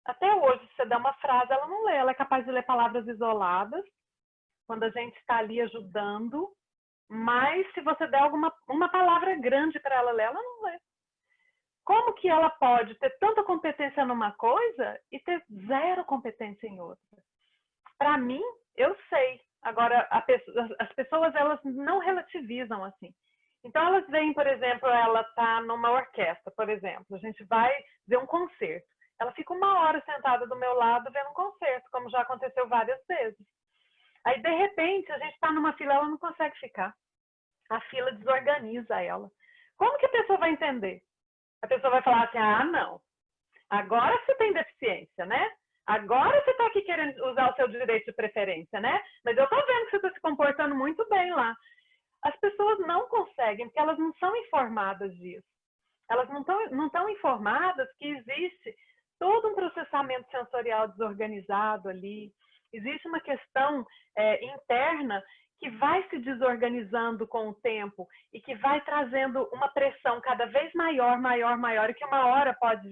Até hoje, se você der uma frase, ela não lê. Ela é capaz de ler palavras isoladas, quando a gente está ali ajudando. Mas se você der uma palavra grande para ela ler, ela não lê. Como que ela pode ter tanta competência numa coisa e ter zero competência em outra? Para mim, eu sei. Agora, as pessoas, elas não relativizam assim. Então, elas veem, por exemplo, ela está numa orquestra, por exemplo. A gente vai ver um concerto. Ela fica 1 hora sentada do meu lado vendo um concerto, como já aconteceu várias vezes. Aí, de repente, a gente está numa fila, ela não consegue ficar. A fila desorganiza ela. Como que a pessoa vai entender? A pessoa vai falar assim, ah, não. Agora você tem deficiência, né? Agora você está aqui querendo usar o seu direito de preferência, né? Mas eu estou vendo que você está se comportando muito bem lá. As pessoas não conseguem, porque elas não são informadas disso. Elas não estão informadas que existe todo um processamento sensorial desorganizado ali. Existe uma questão interna que vai se desorganizando com o tempo e que vai trazendo uma pressão cada vez maior, maior, maior, e que 1 hora pode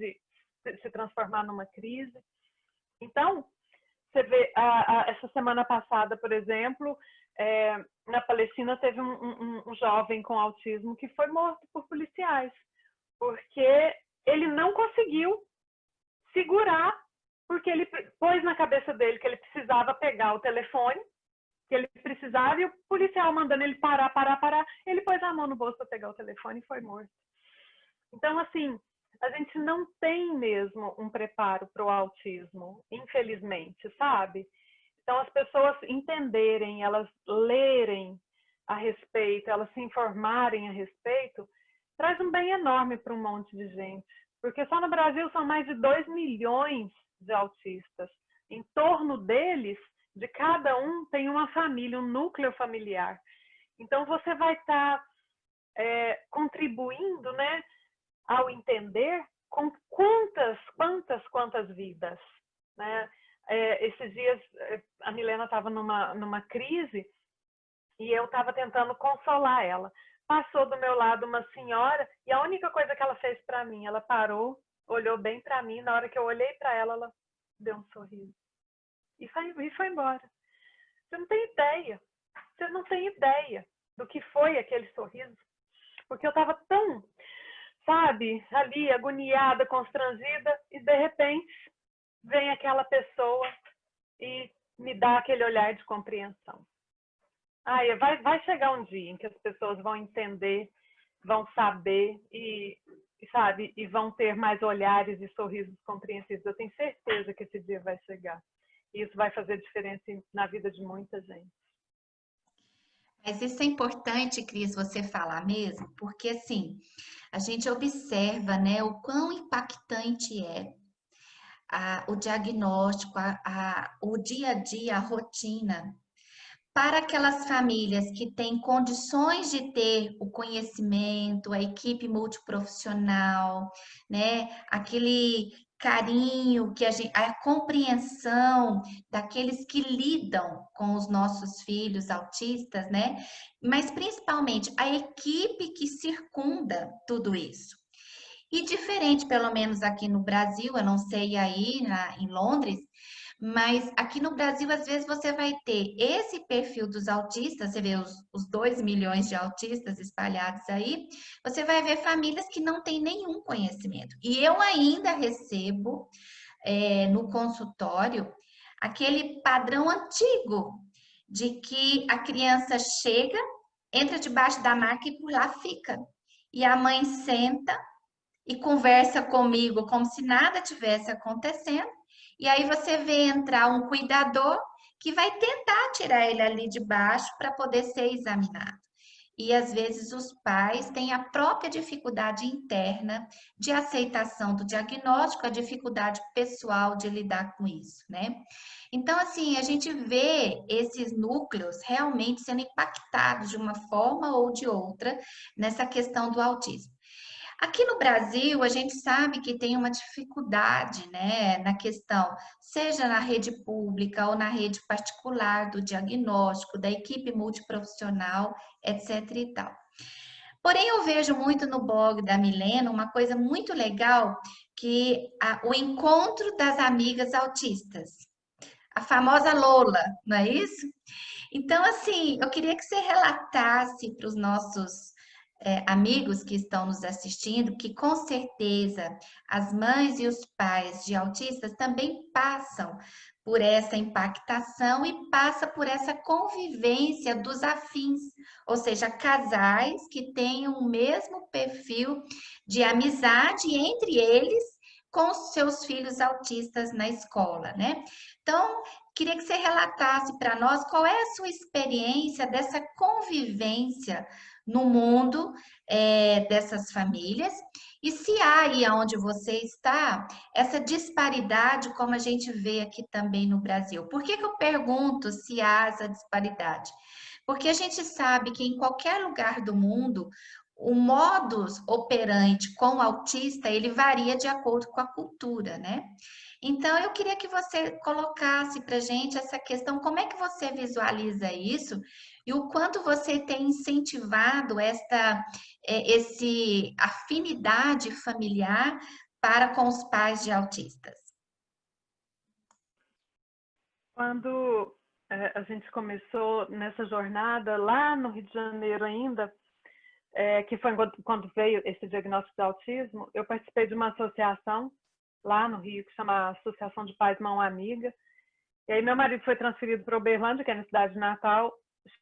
se transformar numa crise. Então, você vê, essa semana passada, por exemplo, na Palestina teve um jovem com autismo que foi morto por policiais, porque ele não conseguiu segurar, porque ele pôs na cabeça dele que ele precisava pegar o telefone, que ele precisava, e o policial mandando ele parar, ele pôs a mão no bolso para pegar o telefone e foi morto. Então, assim, a gente não tem mesmo um preparo para o autismo, infelizmente, sabe? Então, as pessoas entenderem, elas lerem a respeito, elas se informarem a respeito, traz um bem enorme para um monte de gente. Porque só no Brasil são mais de 2 milhões de autistas. Em torno deles, de cada um, tem uma família, um núcleo familiar. Então, você vai estar contribuindo, né, ao entender com quantas vidas, né? Esses dias a Milena estava numa crise e eu estava tentando consolar ela. Passou do meu lado uma senhora e a única coisa que ela fez para mim, ela parou, olhou bem para mim, na hora que eu olhei para ela, ela deu um sorriso e foi embora. Você não tem ideia do que foi aquele sorriso, porque eu estava tão, sabe, ali agoniada, constrangida, e de repente vem aquela pessoa e me dá aquele olhar de compreensão. Vai chegar um dia em que as pessoas vão entender, vão saber e vão ter mais olhares e sorrisos compreensivos. Eu tenho certeza que esse dia vai chegar. E isso vai fazer diferença na vida de muita gente. Mas isso é importante, Cris, você falar mesmo, porque assim, a gente observa, né, o quão impactante é o diagnóstico, o dia a dia, a rotina, para aquelas famílias que têm condições de ter o conhecimento, a equipe multiprofissional, né, aquele carinho, a compreensão daqueles que lidam com os nossos filhos autistas, né? Mas principalmente a equipe que circunda tudo isso. E diferente, pelo menos aqui no Brasil, eu não sei aí em Londres, mas aqui no Brasil, às vezes, você vai ter esse perfil dos autistas, você vê os 2 milhões de autistas espalhados aí, você vai ver famílias que não têm nenhum conhecimento. E eu ainda recebo no consultório aquele padrão antigo de que a criança chega, entra debaixo da maca e por lá fica. E a mãe senta e conversa comigo como se nada tivesse acontecendo. E aí você vê entrar um cuidador que vai tentar tirar ele ali de baixo para poder ser examinado. E às vezes os pais têm a própria dificuldade interna de aceitação do diagnóstico, a dificuldade pessoal de lidar com isso, né? Então, assim, a gente vê esses núcleos realmente sendo impactados de uma forma ou de outra nessa questão do autismo. Aqui no Brasil, a gente sabe que tem uma dificuldade, né, na questão, seja na rede pública ou na rede particular do diagnóstico, da equipe multiprofissional, etc e tal. Porém, eu vejo muito no blog da Milena uma coisa muito legal, o encontro das amigas autistas, a famosa Lola, não é isso? Então, assim, eu queria que você relatasse para os nossos amigos que estão nos assistindo, que com certeza as mães e os pais de autistas também passam por essa impactação e passa por essa convivência dos afins, ou seja, casais que tenham o mesmo perfil de amizade entre eles com os seus filhos autistas na escola, né? Então, queria que você relatasse para nós qual é a sua experiência dessa convivência no mundo dessas famílias e se há aí onde você está essa disparidade como a gente vê aqui também no Brasil. Por que eu pergunto se há essa disparidade? Porque a gente sabe que em qualquer lugar do mundo o modus operandi com o autista ele varia de acordo com a cultura, né? Então, eu queria que você colocasse para a gente essa questão, como é que você visualiza isso e o quanto você tem incentivado esse afinidade familiar para com os pais de autistas? Quando a gente começou nessa jornada, lá no Rio de Janeiro ainda, que foi quando veio esse diagnóstico de autismo, eu participei de uma associação lá no Rio, que chama Associação de Pais Mão Amiga. E aí meu marido foi transferido para Uberlândia, que é a minha cidade de Natal.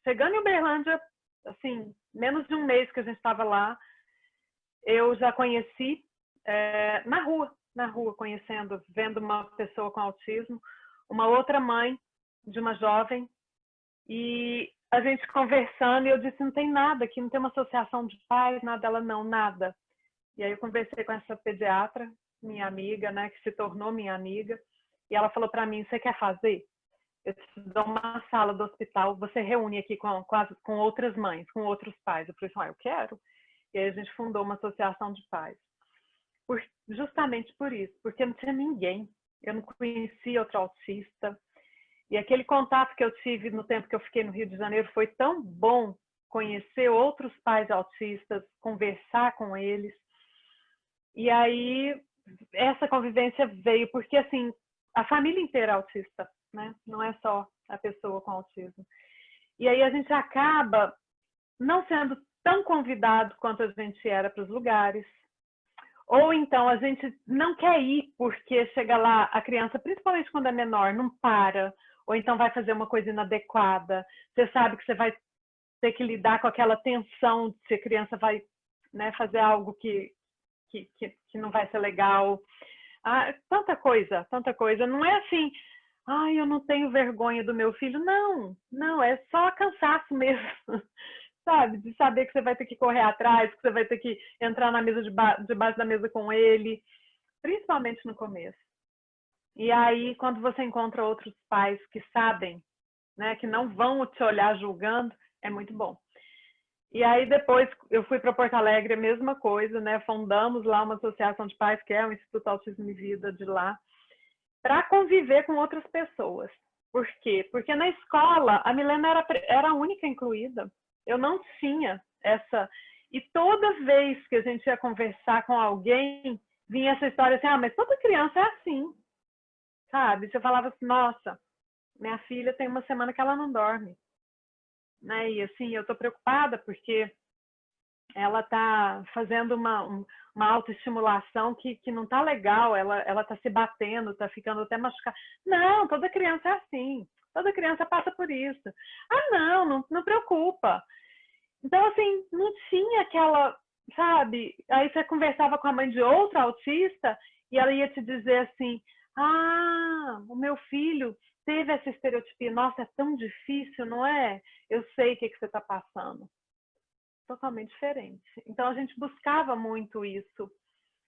Chegando em Uberlândia, assim, menos de um mês que a gente estava lá, eu já conheci na rua, conhecendo, vendo uma pessoa com autismo, uma outra mãe de uma jovem, e a gente conversando, e eu disse, não tem nada aqui, não tem uma associação de pais, nada. Ela, não, nada. E aí eu conversei com essa pediatra, minha amiga, né, que se tornou minha amiga, e ela falou para mim, você quer fazer? Eu te dou uma sala do hospital, você reúne aqui com outras mães, com outros pais. Eu falei assim, eu quero. E aí a gente fundou uma associação de pais. Justamente por isso, porque não tinha ninguém. Eu não conhecia outro autista. E aquele contato que eu tive no tempo que eu fiquei no Rio de Janeiro foi tão bom, conhecer outros pais autistas, conversar com eles. E aí essa convivência veio porque assim, a família inteira é autista, né? Não é só a pessoa com autismo. E aí a gente acaba não sendo tão convidado quanto a gente era para os lugares. Ou então a gente não quer ir porque chega lá a criança, principalmente quando é menor, não para. Ou então vai fazer uma coisa inadequada. Você sabe que você vai ter que lidar com aquela tensão de se a criança vai, né, fazer algo que não vai ser legal. Tanta coisa, tanta coisa. Não é assim, eu não tenho vergonha do meu filho. Não, não, é só cansaço mesmo. Sabe? De saber que você vai ter que correr atrás, que você vai ter que entrar na mesa debaixo da mesa com ele, principalmente no começo. E aí, quando você encontra outros pais que sabem, né, que não vão te olhar julgando, é muito bom. E aí depois eu fui para Porto Alegre, a mesma coisa, né? Fundamos lá uma associação de pais, que é o Instituto Autismo e Vida de lá, para conviver com outras pessoas. Por quê? Porque na escola a Milena era a única incluída. Eu não tinha essa... E toda vez que a gente ia conversar com alguém, vinha essa história assim, mas toda criança é assim, sabe? Você falava assim, nossa, minha filha tem uma semana que ela não dorme. Né? E assim, eu tô preocupada porque ela tá fazendo uma autoestimulação que não tá legal, ela tá se batendo, tá ficando até machucada. Não, toda criança é assim, toda criança passa por isso. Não preocupa. Então, assim, não tinha aquela, sabe? Aí você conversava com a mãe de outro autista e ela ia te dizer assim, o meu filho teve essa estereotipia, nossa, é tão difícil, não é? Eu sei o que você está passando. Totalmente diferente. Então, a gente buscava muito isso.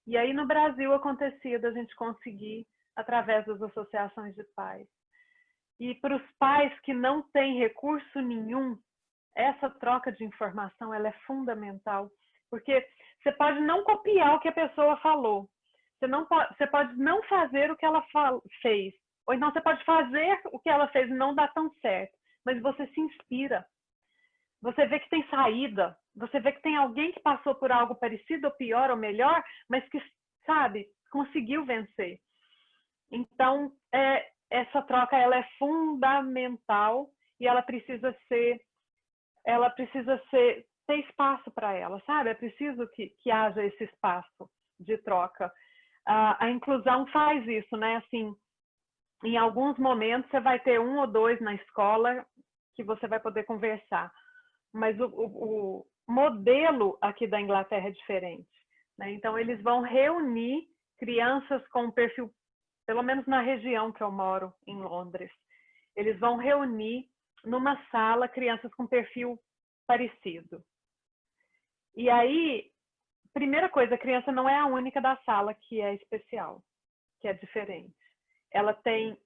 E aí, no Brasil, acontecia da gente conseguir através das associações de pais. E para os pais que não têm recurso nenhum, essa troca de informação ela é fundamental, Porque você pode não copiar o que a pessoa falou. Você pode não fazer o que ela fez. Ou então você pode fazer o que ela fez e não dá tão certo. Mas você se inspira. Você vê que tem saída. Você vê que tem alguém que passou por algo parecido, ou pior, ou melhor, mas que, sabe, conseguiu vencer. Então, essa troca ela é fundamental e ela precisa ter espaço para ela, sabe? É preciso que haja esse espaço de troca. A inclusão faz isso, né? Assim, em alguns momentos você vai ter 1 ou 2 na escola que você vai poder conversar, mas o modelo aqui da Inglaterra é diferente, né? Então eles vão reunir crianças com um perfil, pelo menos na região que eu moro, em Londres, eles vão reunir numa sala crianças com perfil parecido. E aí, primeira coisa, a criança não é a única da sala que é especial, que é diferente. Ela tem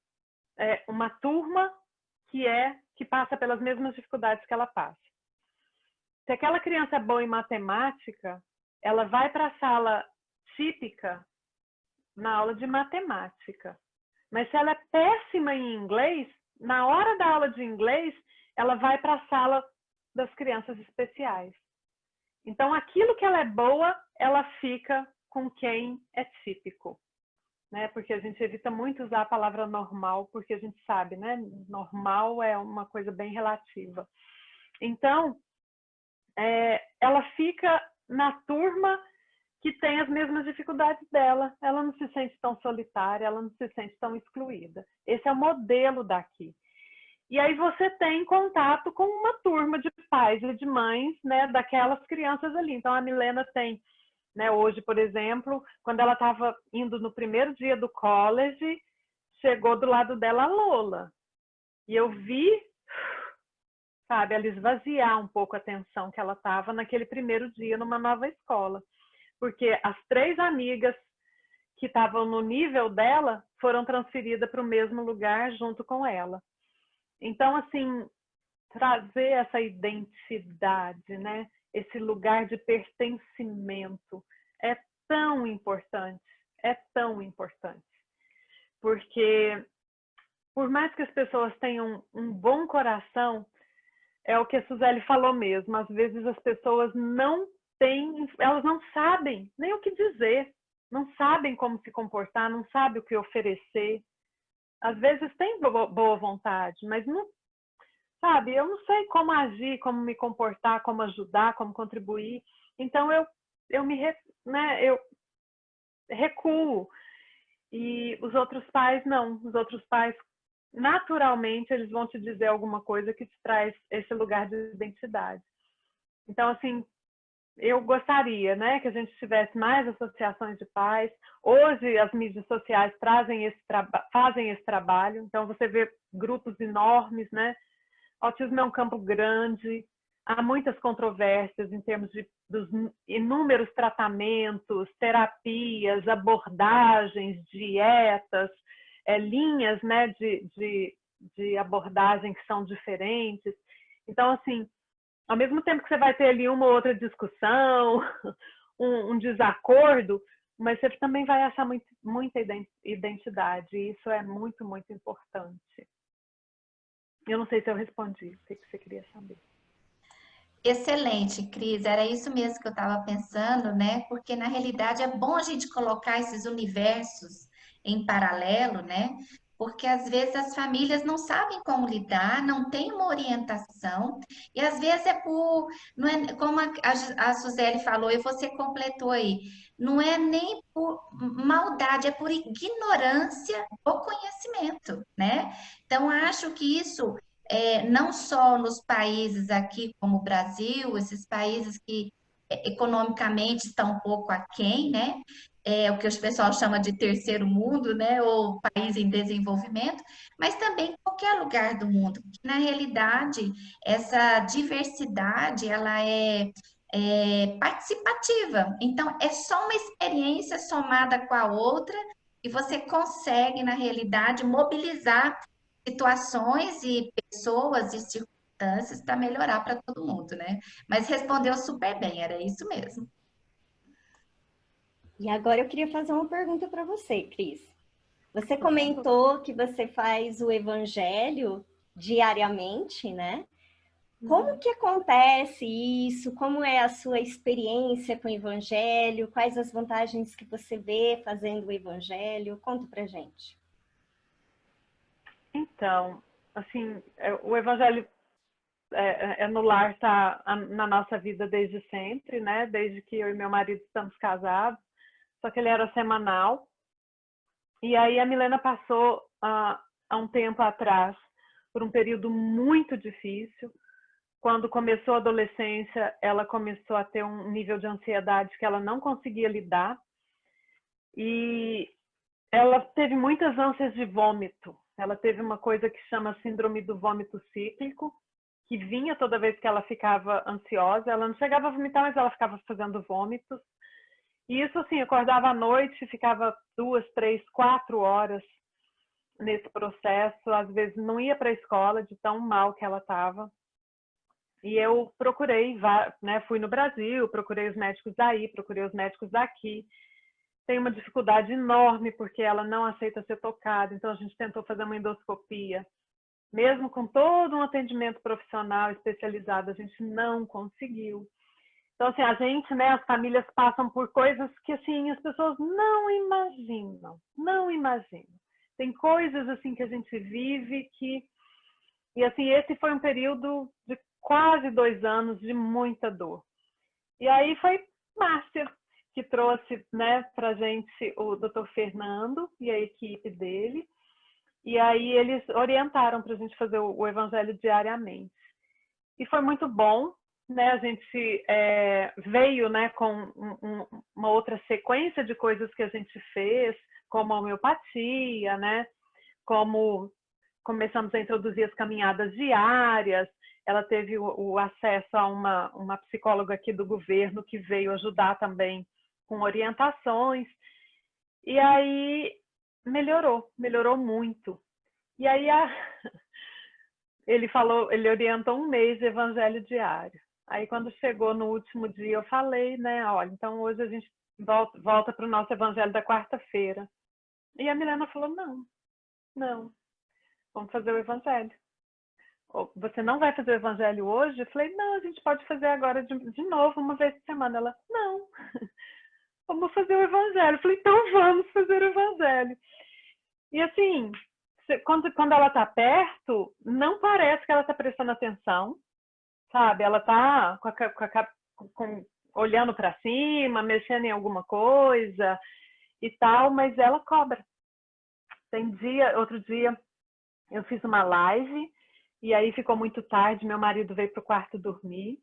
uma turma que passa pelas mesmas dificuldades que ela passa. Se aquela criança é boa em matemática, ela vai para a sala típica na aula de matemática. Mas se ela é péssima em inglês, na hora da aula de inglês, ela vai para a sala das crianças especiais. Então, aquilo que ela é boa, ela fica com quem é típico, né? Porque a gente evita muito usar a palavra normal, porque a gente sabe, né? Normal é uma coisa bem relativa. Então, ela fica na turma que tem as mesmas dificuldades dela. Ela não se sente tão solitária, ela não se sente tão excluída. Esse é o modelo daqui. E aí você tem contato com uma turma de pais e de mães, né, daquelas crianças ali. Então a Milena tem, né, hoje, por exemplo, quando ela estava indo no primeiro dia do college, chegou do lado dela a Lola. E eu vi, sabe, ela esvaziar um pouco a atenção que ela estava naquele primeiro dia numa nova escola. Porque as 3 amigas que estavam no nível dela foram transferidas para o mesmo lugar junto com ela. Então, assim, trazer essa identidade, né? Esse lugar de pertencimento é tão importante, porque por mais que as pessoas tenham um bom coração, é o que a Suzeli falou mesmo, às vezes as pessoas elas não sabem nem o que dizer, não sabem como se comportar, não sabem o que oferecer. Às vezes tem boa vontade, mas não, sabe, eu não sei como agir, como me comportar, como ajudar, como contribuir. Então eu recuo. E os outros pais não, os outros pais naturalmente eles vão te dizer alguma coisa que te traz esse lugar de identidade. Então assim, eu gostaria, né, que a gente tivesse mais associações de pais. Hoje as mídias sociais fazem esse trabalho, então você vê grupos enormes, né? Autismo é um campo grande, há muitas controvérsias em termos dos inúmeros tratamentos, terapias, abordagens, dietas, linhas, né, de abordagem que são diferentes. Então, assim, ao mesmo tempo que você vai ter ali uma ou outra discussão, um desacordo, mas você também vai achar muita identidade. E isso é muito, muito importante. Eu não sei se eu respondi. O que você queria saber? Excelente, Cris. Era isso mesmo que eu estava pensando, né? Porque na realidade é bom a gente colocar esses universos em paralelo, né? Porque às vezes as famílias não sabem como lidar, não tem uma orientação, e às vezes não é, como a Suzeli falou e você completou aí, não é nem por maldade, é por ignorância ou conhecimento, né? Então, acho que isso não só nos países aqui como o Brasil, esses países que economicamente estão um pouco aquém, né? É o que o pessoal chama de terceiro mundo, né? Ou país em desenvolvimento, mas também em qualquer lugar do mundo. Na realidade, essa diversidade, ela é participativa. Então, é só uma experiência somada com a outra e você consegue, na realidade, mobilizar situações e pessoas e circunstâncias para melhorar para todo mundo, né? Mas respondeu super bem, era isso mesmo. E agora eu queria fazer uma pergunta para você, Cris. Você comentou que você faz o evangelho diariamente, né? Como que acontece isso? Como é a sua experiência com o evangelho? Quais as vantagens que você vê fazendo o evangelho? Conta pra gente. Então, assim, o evangelho no lar está na nossa vida desde sempre, né? Desde que eu e meu marido estamos casados. Só que ele era semanal. E aí a Milena passou há um tempo atrás por um período muito difícil. Quando começou a adolescência, ela começou a ter um nível de ansiedade que ela não conseguia lidar. E ela teve muitas ânsias de vômito. Ela teve uma coisa que chama síndrome do vômito cíclico, que vinha toda vez que ela ficava ansiosa. Ela não chegava a vomitar, mas ela ficava fazendo vômitos. E isso, assim, acordava à noite, ficava 2, 3, 4 horas nesse processo. Às vezes não ia para a escola de tão mal que ela estava. E eu procurei, né, fui no Brasil, procurei os médicos daí, procurei os médicos daqui. Tem uma dificuldade enorme porque ela não aceita ser tocada. Então a gente tentou fazer uma endoscopia. Mesmo com todo um atendimento profissional especializado, a gente não conseguiu. Então, assim, a gente, né, as famílias passam por coisas que, assim, as pessoas não imaginam, não imaginam. Tem coisas, assim, que a gente vive que... E, assim, esse foi um período de quase 2 anos de muita dor. E aí foi Márcia que trouxe, né, pra gente o Dr. Fernando e a equipe dele. E aí eles orientaram pra gente fazer o evangelho diariamente. E foi muito bom, né? A gente veio, né, com uma outra sequência de coisas que a gente fez, como a homeopatia, né? Como começamos a introduzir as caminhadas diárias. Ela teve o acesso a uma psicóloga aqui do governo que veio ajudar também com orientações. E aí melhorou muito. E aí ele orientou 1 mês de evangelho diário. Aí quando chegou no último dia eu falei, né, olha, então hoje a gente volta para o nosso evangelho da quarta-feira. E a Milena falou, não, vamos fazer o evangelho. Você não vai fazer o evangelho hoje? Eu falei, não, a gente pode fazer agora de novo, uma vez por semana. Ela, não, vamos fazer o evangelho. Eu falei, então vamos fazer o evangelho. E assim, quando ela está perto, não parece que ela está prestando atenção, sabe? Ela está olhando para cima, mexendo em alguma coisa e tal, mas ela cobra. Outro dia eu fiz uma live e aí ficou muito tarde, meu marido veio para o quarto dormir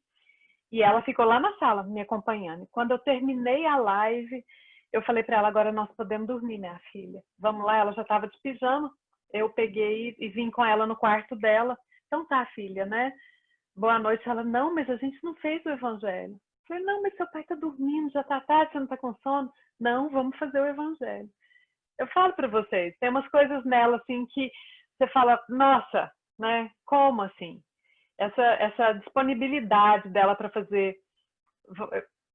e ela ficou lá na sala me acompanhando. Quando eu terminei a live, eu falei para ela, agora nós podemos dormir, minha filha. Vamos lá, ela já estava de pijama. Eu peguei e vim com ela no quarto dela. Então tá, filha, né? Boa noite. Ela, não, mas a gente não fez o evangelho. Eu falei, não, mas seu pai tá dormindo, já tá tarde, você não tá com sono? Não, vamos fazer o evangelho. Eu falo para vocês, tem umas coisas nela assim que você fala, nossa, né? Como assim? Essa disponibilidade dela para fazer...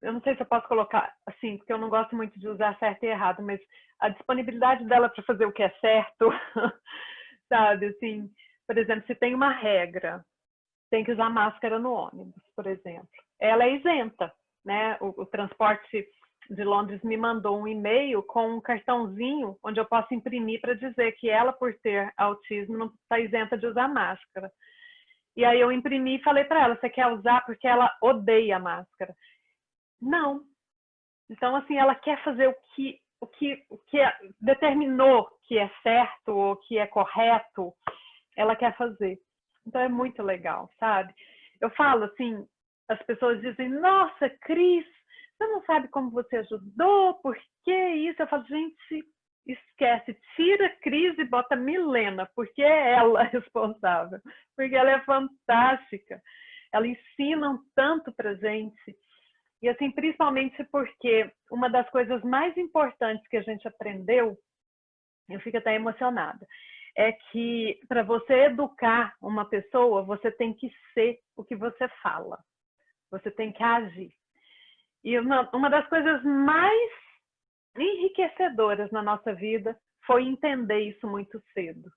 Eu não sei se eu posso colocar assim, porque eu não gosto muito de usar certo e errado, mas a disponibilidade dela para fazer o que é certo, sabe? Assim, por exemplo, se tem uma regra, tem que usar máscara no ônibus, por exemplo. Ela é isenta, né? O transporte de Londres me mandou um e-mail com um cartãozinho onde eu posso imprimir para dizer que ela, por ter autismo, não está isenta de usar máscara. E aí eu imprimi e falei para ela, você quer usar? Porque ela odeia máscara. Não. Então, assim, ela quer fazer o que determinou que é certo ou que é correto, ela quer fazer. Então, é muito legal, sabe? Eu falo assim, as pessoas dizem, nossa, Cris, você não sabe como você ajudou, por que isso? Eu falo, gente, esquece, tira a Cris e bota a Milena, porque é ela responsável, porque ela é fantástica. Ela ensina tanto pra gente. E assim, principalmente porque uma das coisas mais importantes que a gente aprendeu, eu fico até emocionada, é que para você educar uma pessoa, você tem que ser o que você fala. Você tem que agir. E uma das coisas mais enriquecedoras na nossa vida foi entender isso muito cedo.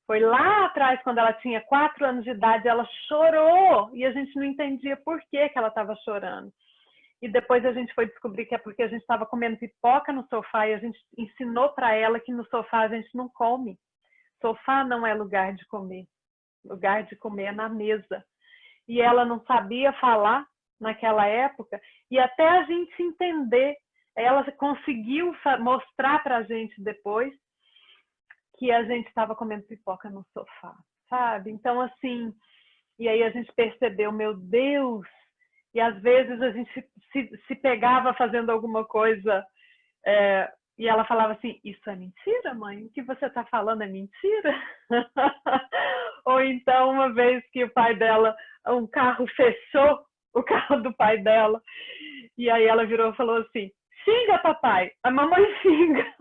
Foi lá atrás, quando ela tinha 4 anos de idade, ela chorou e a gente não entendia por que ela estava chorando. E depois a gente foi descobrir que é porque a gente estava comendo pipoca no sofá e a gente ensinou para ela que no sofá a gente não come. Sofá não é lugar de comer. Lugar de comer é na mesa. E ela não sabia falar naquela época e até a gente entender, ela conseguiu mostrar para a gente depois que a gente estava comendo pipoca no sofá, sabe? Então, assim, e aí a gente percebeu, meu Deus, e às vezes a gente se pegava fazendo alguma coisa e ela falava assim, isso é mentira, mãe? O que você está falando é mentira? Ou então, uma vez que o pai dela, um carro fechou o carro do pai dela, e aí ela virou e falou assim, xinga, papai, a mamãe xinga.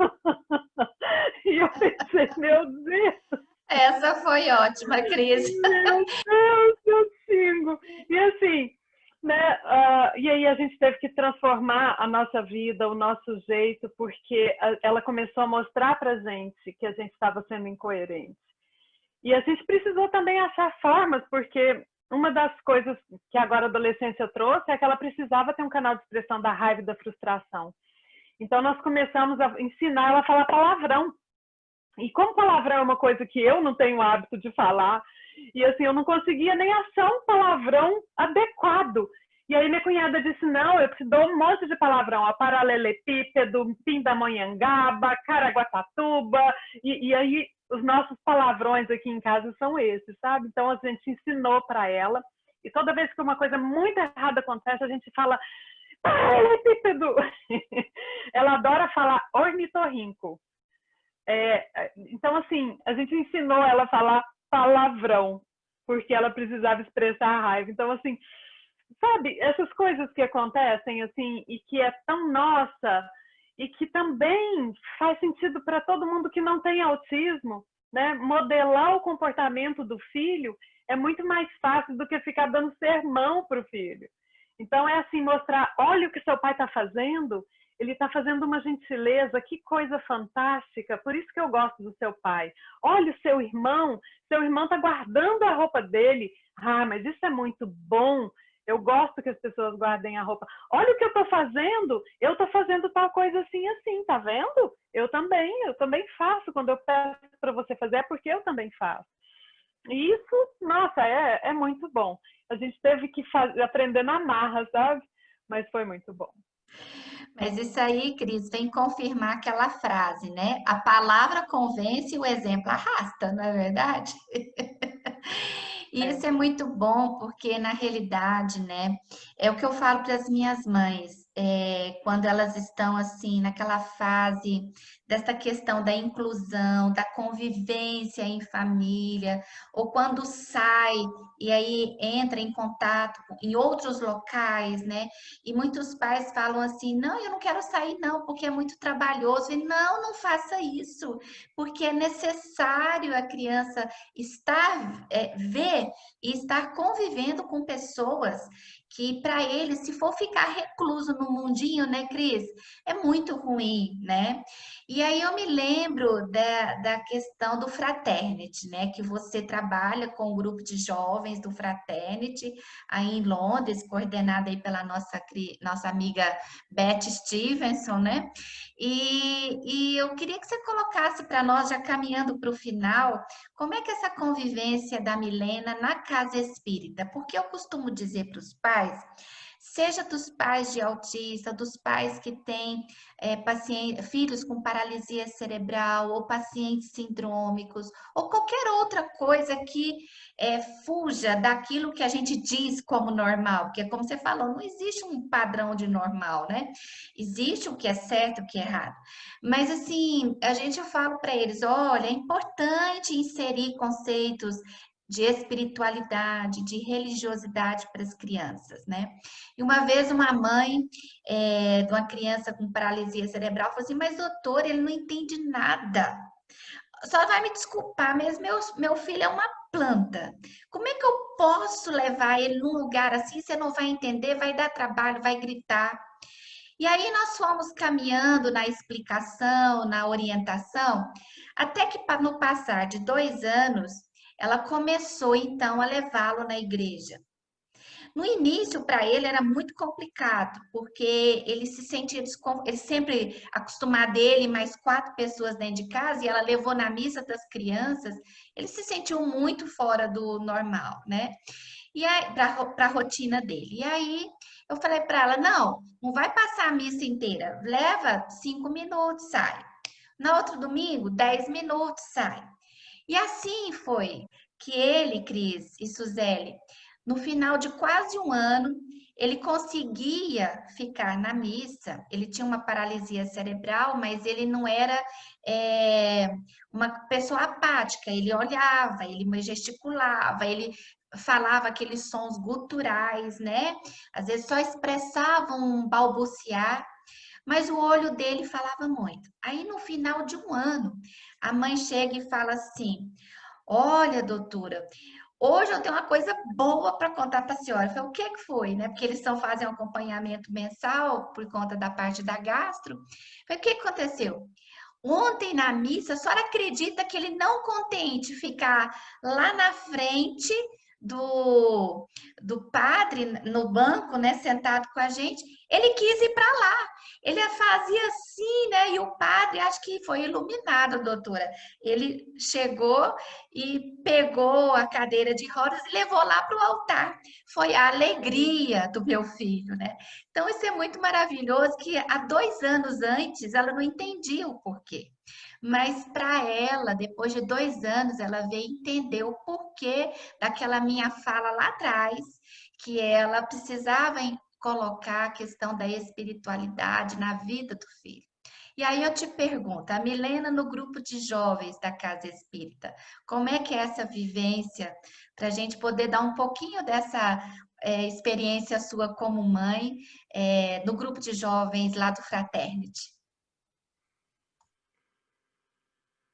E eu pensei, meu Deus. Essa foi ótima, Cris. Meu Deus, eu xingo. E assim, né? E aí a gente teve que transformar a nossa vida, o nosso jeito, porque ela começou a mostrar pra gente que a gente estava sendo incoerente. E a gente precisou também achar formas, porque uma das coisas que agora a adolescência trouxe é que ela precisava ter um canal de expressão da raiva e da frustração. Então nós começamos a ensinar ela a falar palavrão. E como palavrão é uma coisa que eu não tenho hábito de falar, e assim, eu não conseguia nem achar um palavrão adequado. E aí minha cunhada disse, não, eu te dou um monte de palavrão, a paralelepípedo, pindamonhangaba, caraguatatuba, e aí os nossos palavrões aqui em casa são esses, sabe? Então a gente ensinou para ela, e toda vez que uma coisa muito errada acontece, a gente fala, paralelepípedo. Ela adora falar ornitorrinco. Então, assim, a gente ensinou ela a falar palavrão, porque ela precisava expressar a raiva. Então, assim, sabe, essas coisas que acontecem, assim, e que é tão nossa, e que também faz sentido para todo mundo que não tem autismo, né? Modelar o comportamento do filho é muito mais fácil do que ficar dando sermão para o filho. Então, é assim, mostrar, olha o que seu pai está fazendo, ele está fazendo uma gentileza, que coisa fantástica, por isso que eu gosto do seu pai. Olha o seu irmão está guardando a roupa dele. Ah, mas isso é muito bom, eu gosto que as pessoas guardem a roupa. Olha o que eu estou fazendo tal coisa assim, assim, tá vendo? Eu também faço, quando eu peço para você fazer é porque eu também faço. E isso, nossa, é muito bom. A gente teve que aprender na marra, sabe? Mas foi muito bom. Mas isso aí, Cris, vem confirmar aquela frase, né? A palavra convence e o exemplo arrasta, não é verdade? E isso é muito bom, porque na realidade, né, é o que eu falo para as minhas mães, quando elas estão assim, naquela fase dessa questão da inclusão, da convivência em família, ou quando sai e aí entra em contato em outros locais, né? E muitos pais falam assim: não, eu não quero sair, não, porque é muito trabalhoso. E não, não faça isso, porque é necessário a criança estar, ver e estar convivendo com pessoas que, para ele, se for ficar recluso no mundinho, né, Cris, é muito ruim, né? E aí eu me lembro da questão do Fraternity, né, que você trabalha com um grupo de jovens do Fraternity aí em Londres, coordenada aí pela nossa amiga Beth Stevenson, né? E eu queria que você colocasse para nós, já caminhando para o final, como é que essa convivência da Milena na casa espírita? Porque eu costumo dizer para os pais, seja dos pais de autista, dos pais que têm filhos com paralisia cerebral, ou pacientes sindrômicos, ou qualquer outra coisa que fuja daquilo que a gente diz como normal, porque como você falou, não existe um padrão de normal, né? Existe o que é certo e o que é errado. Mas assim, eu falo para eles, olha, é importante inserir conceitos de espiritualidade, de religiosidade para as crianças, né? E uma vez uma mãe de uma criança com paralisia cerebral falou assim, mas doutor, ele não entende nada. só vai me desculpar, mas meu filho é uma planta. Como é que eu posso levar ele num lugar assim? Você não vai entender, vai dar trabalho, vai gritar. E aí nós fomos caminhando na explicação, na orientação, até que no passar de 2 anos, ela começou então a levá-lo na igreja. No início, para ele era muito complicado, porque ele se sentia ele sempre acostumado dele, mais 4 pessoas dentro de casa, e ela levou na missa das crianças, ele se sentiu muito fora do normal, né? E aí, para a rotina dele. E aí eu falei para ela: não, não vai passar a missa inteira, leva 5 minutos, sai. No outro domingo, 10 minutos, sai. E assim foi que ele, Cris e Suzele, no final de quase um ano, ele conseguia ficar na missa. Ele tinha uma paralisia cerebral, mas ele não era uma pessoa apática. Ele olhava, ele gesticulava, ele falava aqueles sons guturais, né? Às vezes só expressava um balbuciar, mas o olho dele falava muito. Aí, no final de um ano, a mãe chega e fala assim: olha, doutora, hoje eu tenho uma coisa boa para contar para a senhora. Eu falei: o que que foi, né? Porque eles fazem um acompanhamento mensal por conta da parte da gastro. Eu falei: o que que aconteceu? Ontem na missa, a senhora acredita que ele não contente ficar lá na frente do padre, no banco, né, sentado com a gente, ele quis ir para lá. Ele fazia assim, né? E o padre, acho que foi iluminado, doutora. Ele chegou e pegou a cadeira de rodas e levou lá para o altar. Foi a alegria do meu filho, né? Então, isso é muito maravilhoso, que há 2 anos antes ela não entendia o porquê. Mas para ela, depois de 2 anos, ela veio entender o porquê daquela minha fala lá atrás, que ela precisava colocar a questão da espiritualidade na vida do filho. E aí eu te pergunto, a Milena no grupo de jovens da Casa Espírita, como é que é essa vivência para a gente poder dar um pouquinho dessa experiência sua como mãe no grupo de jovens lá do Fraternity?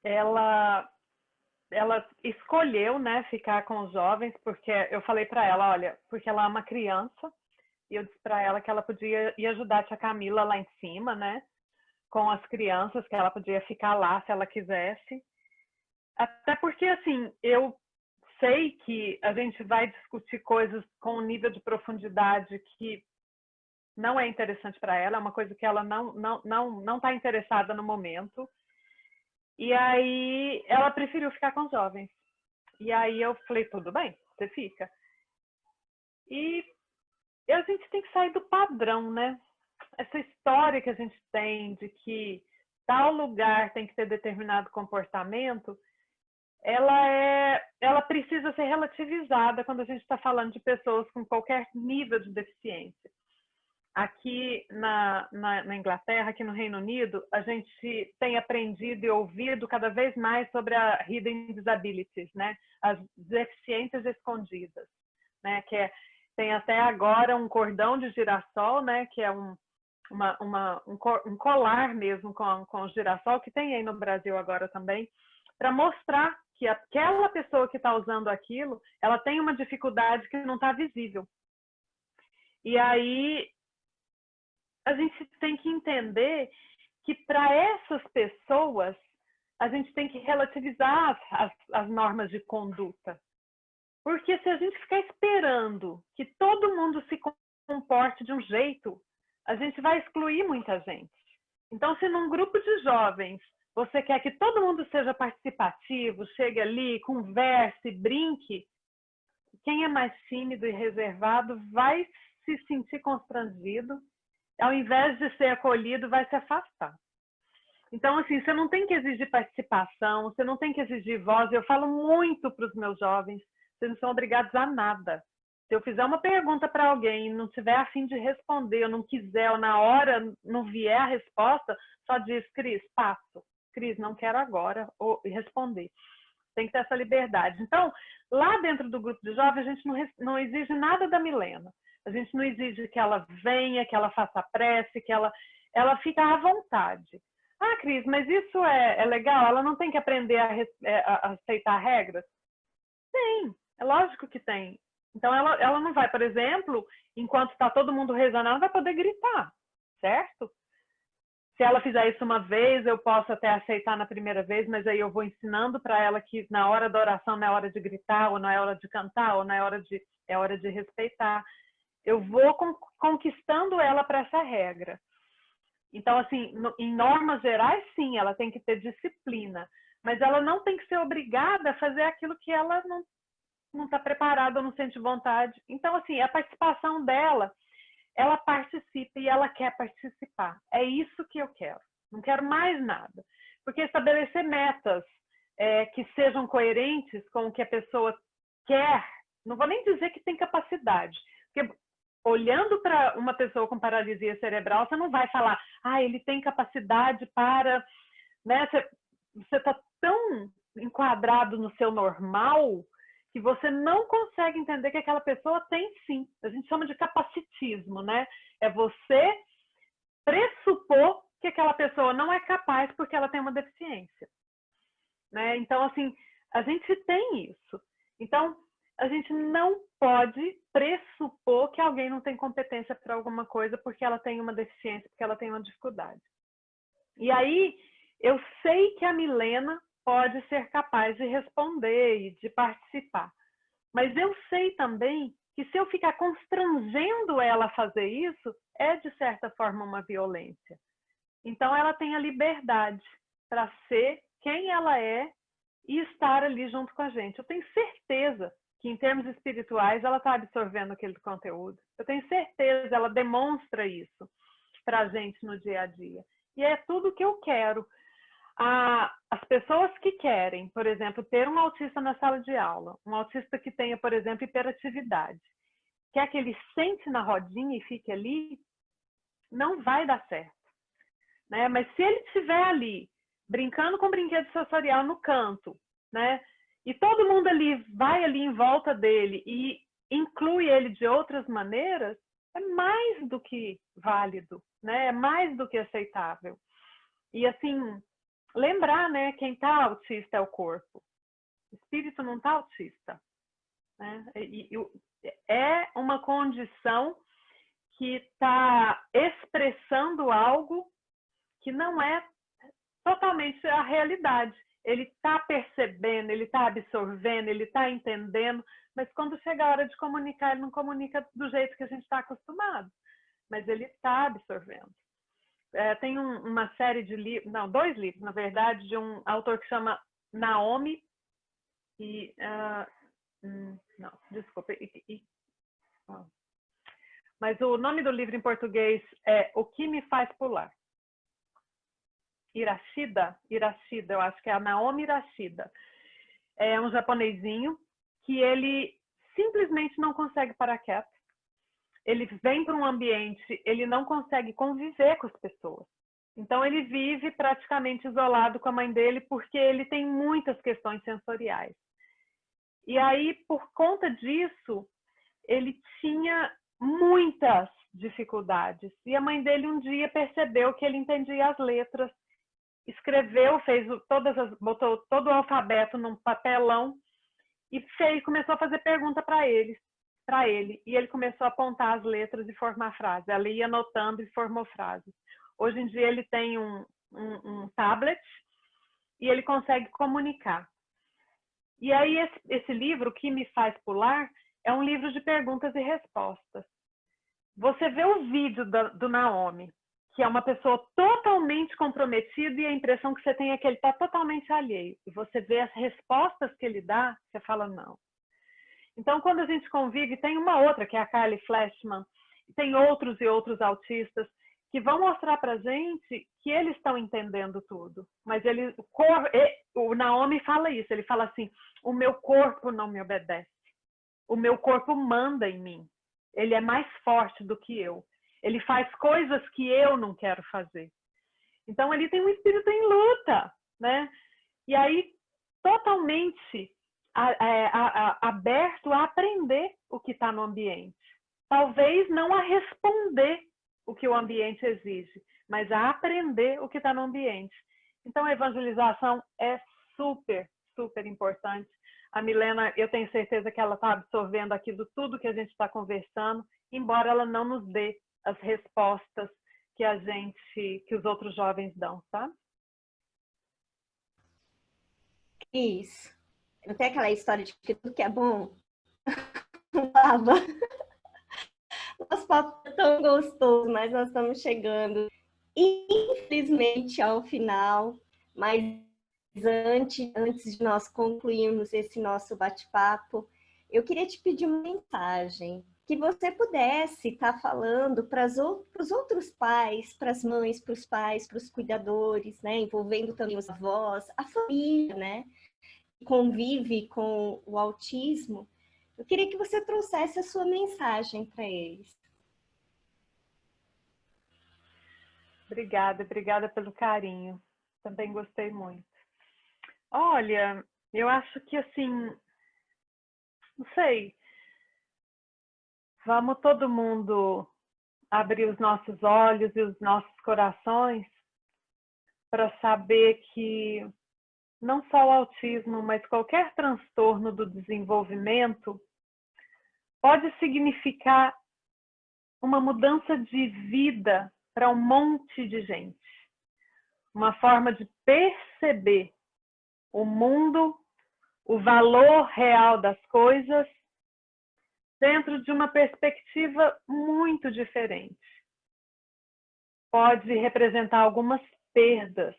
Ela escolheu, né, ficar com os jovens, porque eu falei para ela, olha, porque ela ama criança, e eu disse para ela que ela podia ir ajudar a tia Camila lá em cima, né, com as crianças, que ela podia ficar lá se ela quisesse. Até porque, assim, eu sei que a gente vai discutir coisas com um nível de profundidade que não é interessante para ela, é uma coisa que ela não está interessada no momento. E aí ela preferiu ficar com os jovens. E aí eu falei: tudo bem, você fica. E a gente tem que sair do padrão, né? Essa história que a gente tem de que tal lugar tem que ter determinado comportamento, ela precisa ser relativizada quando a gente está falando de pessoas com qualquer nível de deficiência. Aqui na Inglaterra, aqui no Reino Unido, a gente tem aprendido e ouvido cada vez mais sobre a hidden disabilities, né? As deficiências escondidas, né? Tem até agora um cordão de girassol, né? Que é um colar mesmo com girassol, que tem aí no Brasil agora também, para mostrar que aquela pessoa que está usando aquilo, ela tem uma dificuldade que não está visível. E aí a gente tem que entender que para essas pessoas a gente tem que relativizar as normas de conduta. Porque se a gente ficar esperando que todo mundo se comporte de um jeito, a gente vai excluir muita gente. Então, se num grupo de jovens você quer que todo mundo seja participativo, chegue ali, converse, brinque, quem é mais tímido e reservado vai se sentir constrangido, ao invés de ser acolhido, vai se afastar. Então, assim, você não tem que exigir participação, você não tem que exigir voz. Eu falo muito para os meus jovens, vocês não são obrigados a nada. Se eu fizer uma pergunta para alguém e não tiver a fim de responder, ou não quiser, ou na hora não vier a resposta, só diz: Cris, passo. Cris, não quero agora responder. Tem que ter essa liberdade. Então, lá dentro do grupo de jovens, a gente não exige nada da Milena. A gente não exige que ela venha, que ela faça prece, que ela fica à vontade. Ah, Cris, mas isso é legal? Ela não tem que aprender a aceitar regras? Tem, é lógico que tem. Então, ela não vai, por exemplo, enquanto está todo mundo rezando, ela não vai poder gritar, certo? Se ela fizer isso uma vez, eu posso até aceitar na primeira vez, mas aí eu vou ensinando para ela que na hora da oração não é hora de gritar, ou não é hora de cantar, ou não é hora de respeitar. Eu vou conquistando ela para essa regra. Então, assim, em normas gerais, sim, ela tem que ter disciplina, mas ela não tem que ser obrigada a fazer aquilo que ela não está preparada ou não sente vontade. Então, assim, a participação dela, ela participa e ela quer participar. É isso que eu quero. Não quero mais nada. Porque estabelecer metas que sejam coerentes com o que a pessoa quer, não vou nem dizer que tem capacidade. Porque olhando para uma pessoa com paralisia cerebral, você não vai falar, ele tem capacidade para... Né? Você está tão enquadrado no seu normal que você não consegue entender que aquela pessoa tem sim. A gente chama de capacitismo, né? É você pressupor que aquela pessoa não é capaz porque ela tem uma deficiência. Né? Então, assim, a gente tem isso. Então, a gente não pode pressupor que alguém não tem competência para alguma coisa porque ela tem uma deficiência, porque ela tem uma dificuldade. E aí, eu sei que a Milena pode ser capaz de responder e de participar. Mas eu sei também que se eu ficar constrangendo ela a fazer isso, é de certa forma uma violência. Então ela tem a liberdade para ser quem ela é e estar ali junto com a gente. Eu tenho certeza que em termos espirituais ela está absorvendo aquele conteúdo. Eu tenho certeza, ela demonstra isso para a gente no dia a dia. E é tudo que eu quero. As pessoas que querem, por exemplo, ter um autista na sala de aula, um autista que tenha, por exemplo, hiperatividade, quer que ele sente na rodinha e fique ali, não vai dar certo. Né? Mas se ele estiver ali, brincando com brinquedo sensorial no canto, né? E todo mundo ali vai ali em volta dele e inclui ele de outras maneiras, é mais do que válido, né? É mais do que aceitável. E assim, lembrar, né, quem está autista é o corpo. O espírito não está autista. Né? É uma condição que está expressando algo que não é totalmente a realidade. Ele está percebendo, ele está absorvendo, ele está entendendo, mas quando chega a hora de comunicar, ele não comunica do jeito que a gente está acostumado. Mas ele está absorvendo. Tem uma série de livros, não, 2 livros, na verdade, de um autor que chama Naomi e... não, desculpa. Mas o nome do livro em português é O que me faz pular. Hirashida, eu acho que é a Naomi Hirashida. É um japonesinho que ele simplesmente não consegue parar quieto. Ele vem para um ambiente, ele não consegue conviver com as pessoas. Então, ele vive praticamente isolado com a mãe dele porque ele tem muitas questões sensoriais. E aí, por conta disso, ele tinha muitas dificuldades. E a mãe dele um dia percebeu que ele entendia as letras, escreveu, botou todo o alfabeto num papelão e começou a fazer pergunta para ele. E ele começou a apontar as letras e formar frases. Ela ia anotando e formou frases. Hoje em dia ele tem um tablet e ele consegue comunicar. E aí esse livro, O que me faz pular, é um livro de perguntas e respostas. Você vê o vídeo do Naomi, que é uma pessoa totalmente comprometida e a impressão que você tem é que ele está totalmente alheio. E você vê as respostas que ele dá, você fala não. Então, quando a gente convive, tem uma outra, que é a Carly Flashman, tem outros e outros autistas que vão mostrar para a gente que eles estão entendendo tudo. Mas o Naomi fala isso, ele fala assim, o meu corpo não me obedece. O meu corpo manda em mim. Ele é mais forte do que eu. Ele faz coisas que eu não quero fazer. Então, ele tem um espírito em luta, né? E aí, totalmente aberto a aprender o que está no ambiente. Talvez não a responder o que o ambiente exige, mas a aprender o que está no ambiente. Então, a evangelização é super, super importante. A Milena, eu tenho certeza que ela está absorvendo aquilo tudo que a gente está conversando, embora ela não nos dê as respostas que os outros jovens dão, tá? Isso. Não tem aquela história de que tudo que é bom lava. Nosso papo é tão gostoso, mas nós estamos chegando, infelizmente, ao final. Mas antes de nós concluirmos esse nosso bate-papo, eu queria te pedir uma mensagem que você pudesse estar falando para os outros pais, para as mães, para os pais, para os cuidadores, né? Envolvendo também os avós, a família, né? Que convive com o autismo. Eu queria que você trouxesse a sua mensagem para eles. Obrigada pelo carinho. Também gostei muito. Olha, eu acho que assim, não sei, vamos todo mundo abrir os nossos olhos e os nossos corações para saber que não só o autismo, mas qualquer transtorno do desenvolvimento pode significar uma mudança de vida para um monte de gente. Uma forma de perceber o mundo, o valor real das coisas, dentro de uma perspectiva muito diferente. Pode representar algumas perdas,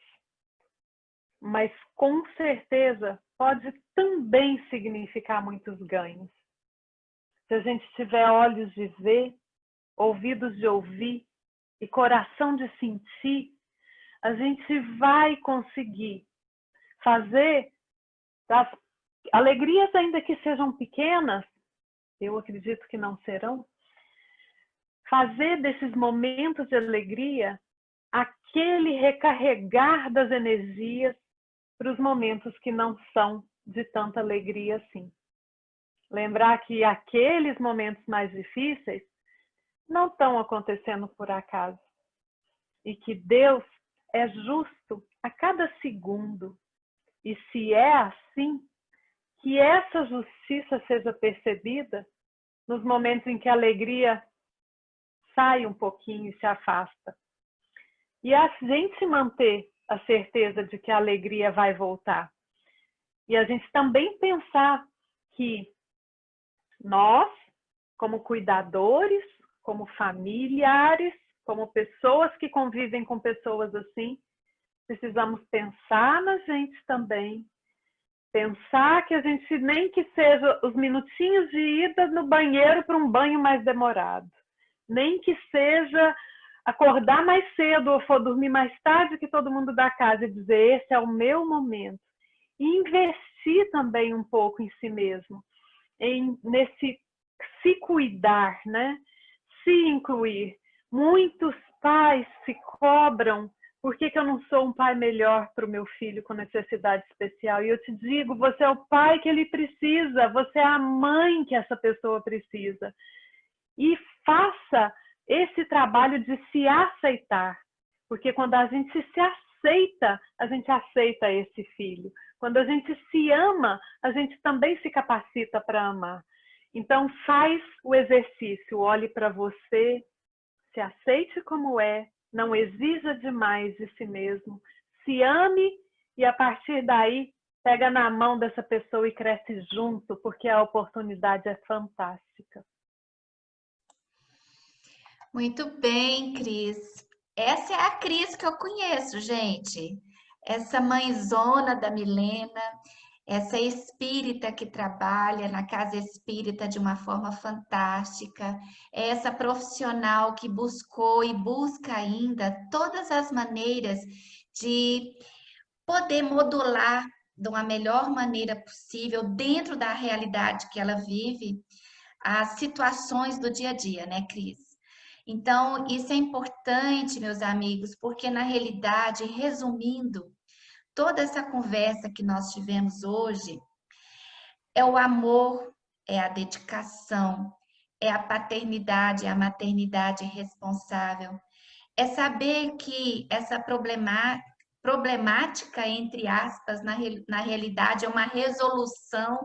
mas com certeza pode também significar muitos ganhos. Se a gente tiver olhos de ver, ouvidos de ouvir e coração de sentir, a gente vai conseguir fazer das alegrias, ainda que sejam pequenas, eu acredito que não serão, fazer desses momentos de alegria aquele recarregar das energias para os momentos que não são de tanta alegria assim. Lembrar que aqueles momentos mais difíceis não estão acontecendo por acaso. E que Deus é justo a cada segundo. E se é assim, que essa justiça seja percebida nos momentos em que a alegria sai um pouquinho e se afasta. E a gente manter a certeza de que a alegria vai voltar. E a gente também pensar que nós, como cuidadores, como familiares, como pessoas que convivem com pessoas assim, precisamos pensar na gente também. Pensar que a gente, nem que seja os minutinhos de ida no banheiro para um banho mais demorado. Nem que seja acordar mais cedo ou for dormir mais tarde que todo mundo da casa e dizer, esse é o meu momento. E investir também um pouco em si mesmo, nesse se cuidar, né? Se incluir. Muitos pais se cobram, por que eu não sou um pai melhor para o meu filho com necessidade especial? E eu te digo, você é o pai que ele precisa, você é a mãe que essa pessoa precisa. E faça esse trabalho de se aceitar, porque quando a gente se aceita, a gente aceita esse filho. Quando a gente se ama, a gente também se capacita para amar. Então, faz o exercício, olhe para você, se aceite como é, não exija demais de si mesmo, se ame e a partir daí, pega na mão dessa pessoa e cresce junto, porque a oportunidade é fantástica. Muito bem, Cris. Essa é a Cris que eu conheço, gente. Essa mãezona da Milena, essa espírita que trabalha na casa espírita de uma forma fantástica, essa profissional que buscou e busca ainda todas as maneiras de poder modular de uma melhor maneira possível, dentro da realidade que ela vive, as situações do dia a dia, né, Cris? Então, isso é importante, meus amigos, porque na realidade, resumindo, toda essa conversa que nós tivemos hoje é o amor, é a dedicação, é a paternidade, a maternidade responsável. É saber que essa problemática, entre aspas, na realidade, é uma resolução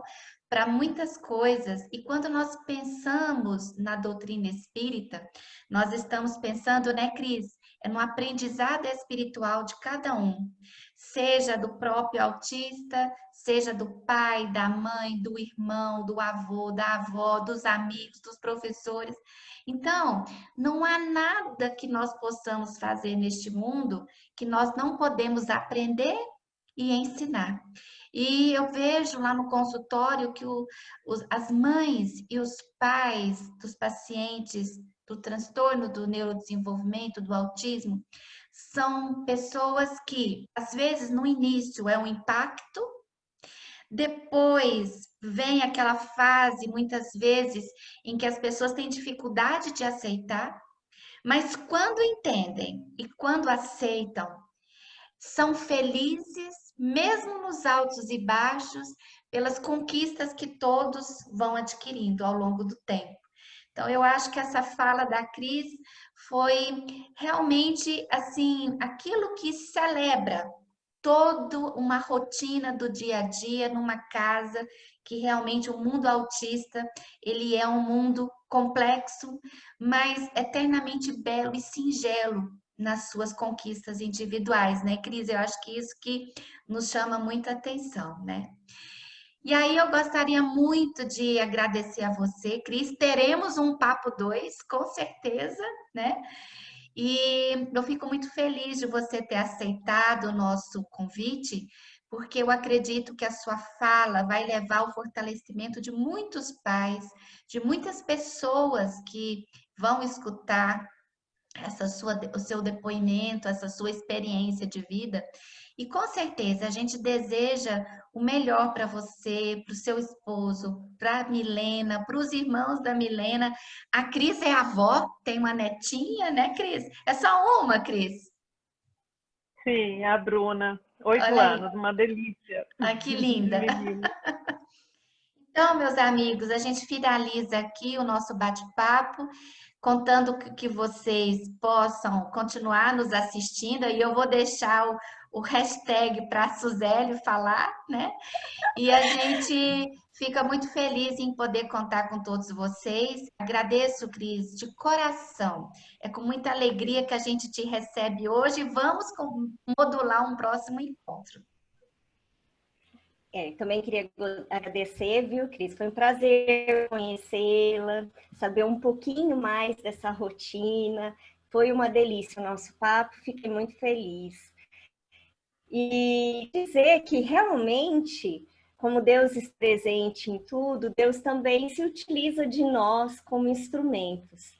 para muitas coisas. E quando nós pensamos na doutrina espírita, nós estamos pensando, né, Cris? É no aprendizado espiritual de cada um, seja do próprio autista, seja do pai, da mãe, do irmão, do avô, da avó, dos amigos, dos professores. Então, não há nada que nós possamos fazer neste mundo que nós não podemos aprender e ensinar. E eu vejo lá no consultório que as mães e os pais dos pacientes do transtorno do neurodesenvolvimento, do autismo, são pessoas que, às vezes, no início é um impacto, depois vem aquela fase, muitas vezes, em que as pessoas têm dificuldade de aceitar, mas quando entendem e quando aceitam, são felizes, mesmo nos altos e baixos, pelas conquistas que todos vão adquirindo ao longo do tempo. Então, eu acho que essa fala da Cris foi realmente, assim, aquilo que celebra toda uma rotina do dia a dia numa casa que realmente o mundo autista, ele é um mundo complexo, mas eternamente belo e singelo nas suas conquistas individuais, né, Cris? Eu acho que isso que nos chama muita atenção, né? E aí eu gostaria muito de agradecer a você, Cris. Teremos um papo 2, com certeza, né? E eu fico muito feliz de você ter aceitado o nosso convite, porque eu acredito que a sua fala vai levar ao fortalecimento de muitos pais, de muitas pessoas que vão escutar o seu depoimento, essa sua experiência de vida. E com certeza a gente deseja o melhor para você, para o seu esposo, para a Milena, para os irmãos da Milena. A Cris é avó, tem uma netinha, né, Cris? É só uma, Cris? Sim, a Bruna, 8 Olha aí, anos, uma delícia ah, que de linda. menina. Então, meus amigos, a gente finaliza aqui o nosso bate-papo, contando que vocês possam continuar nos assistindo, e eu vou deixar o hashtag para a Suzeli falar, né? E a gente fica muito feliz em poder contar com todos vocês. Agradeço, Cris, de coração. É com muita alegria que a gente te recebe hoje. Vamos modular um próximo encontro. Também queria agradecer, viu, Cris? Foi um prazer conhecê-la, saber um pouquinho mais dessa rotina. Foi uma delícia o nosso papo, fiquei muito feliz. E dizer que realmente, como Deus é presente em tudo, Deus também se utiliza de nós como instrumentos.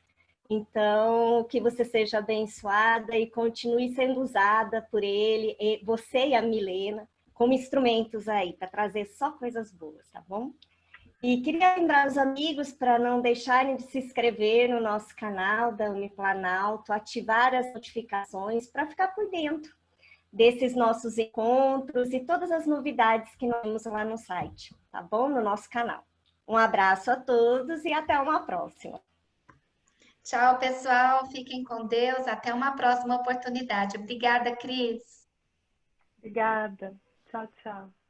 Então, que você seja abençoada e continue sendo usada por Ele, você e a Milena, como instrumentos aí, para trazer só coisas boas, tá bom? E queria lembrar os amigos para não deixarem de se inscrever no nosso canal da Uniplanalto, ativar as notificações para ficar por dentro desses nossos encontros e todas as novidades que nós temos lá no site, tá bom? No nosso canal. Um abraço a todos e até uma próxima. Tchau, pessoal. Fiquem com Deus. Até uma próxima oportunidade. Obrigada, Cris. Obrigada. Tchau, tchau.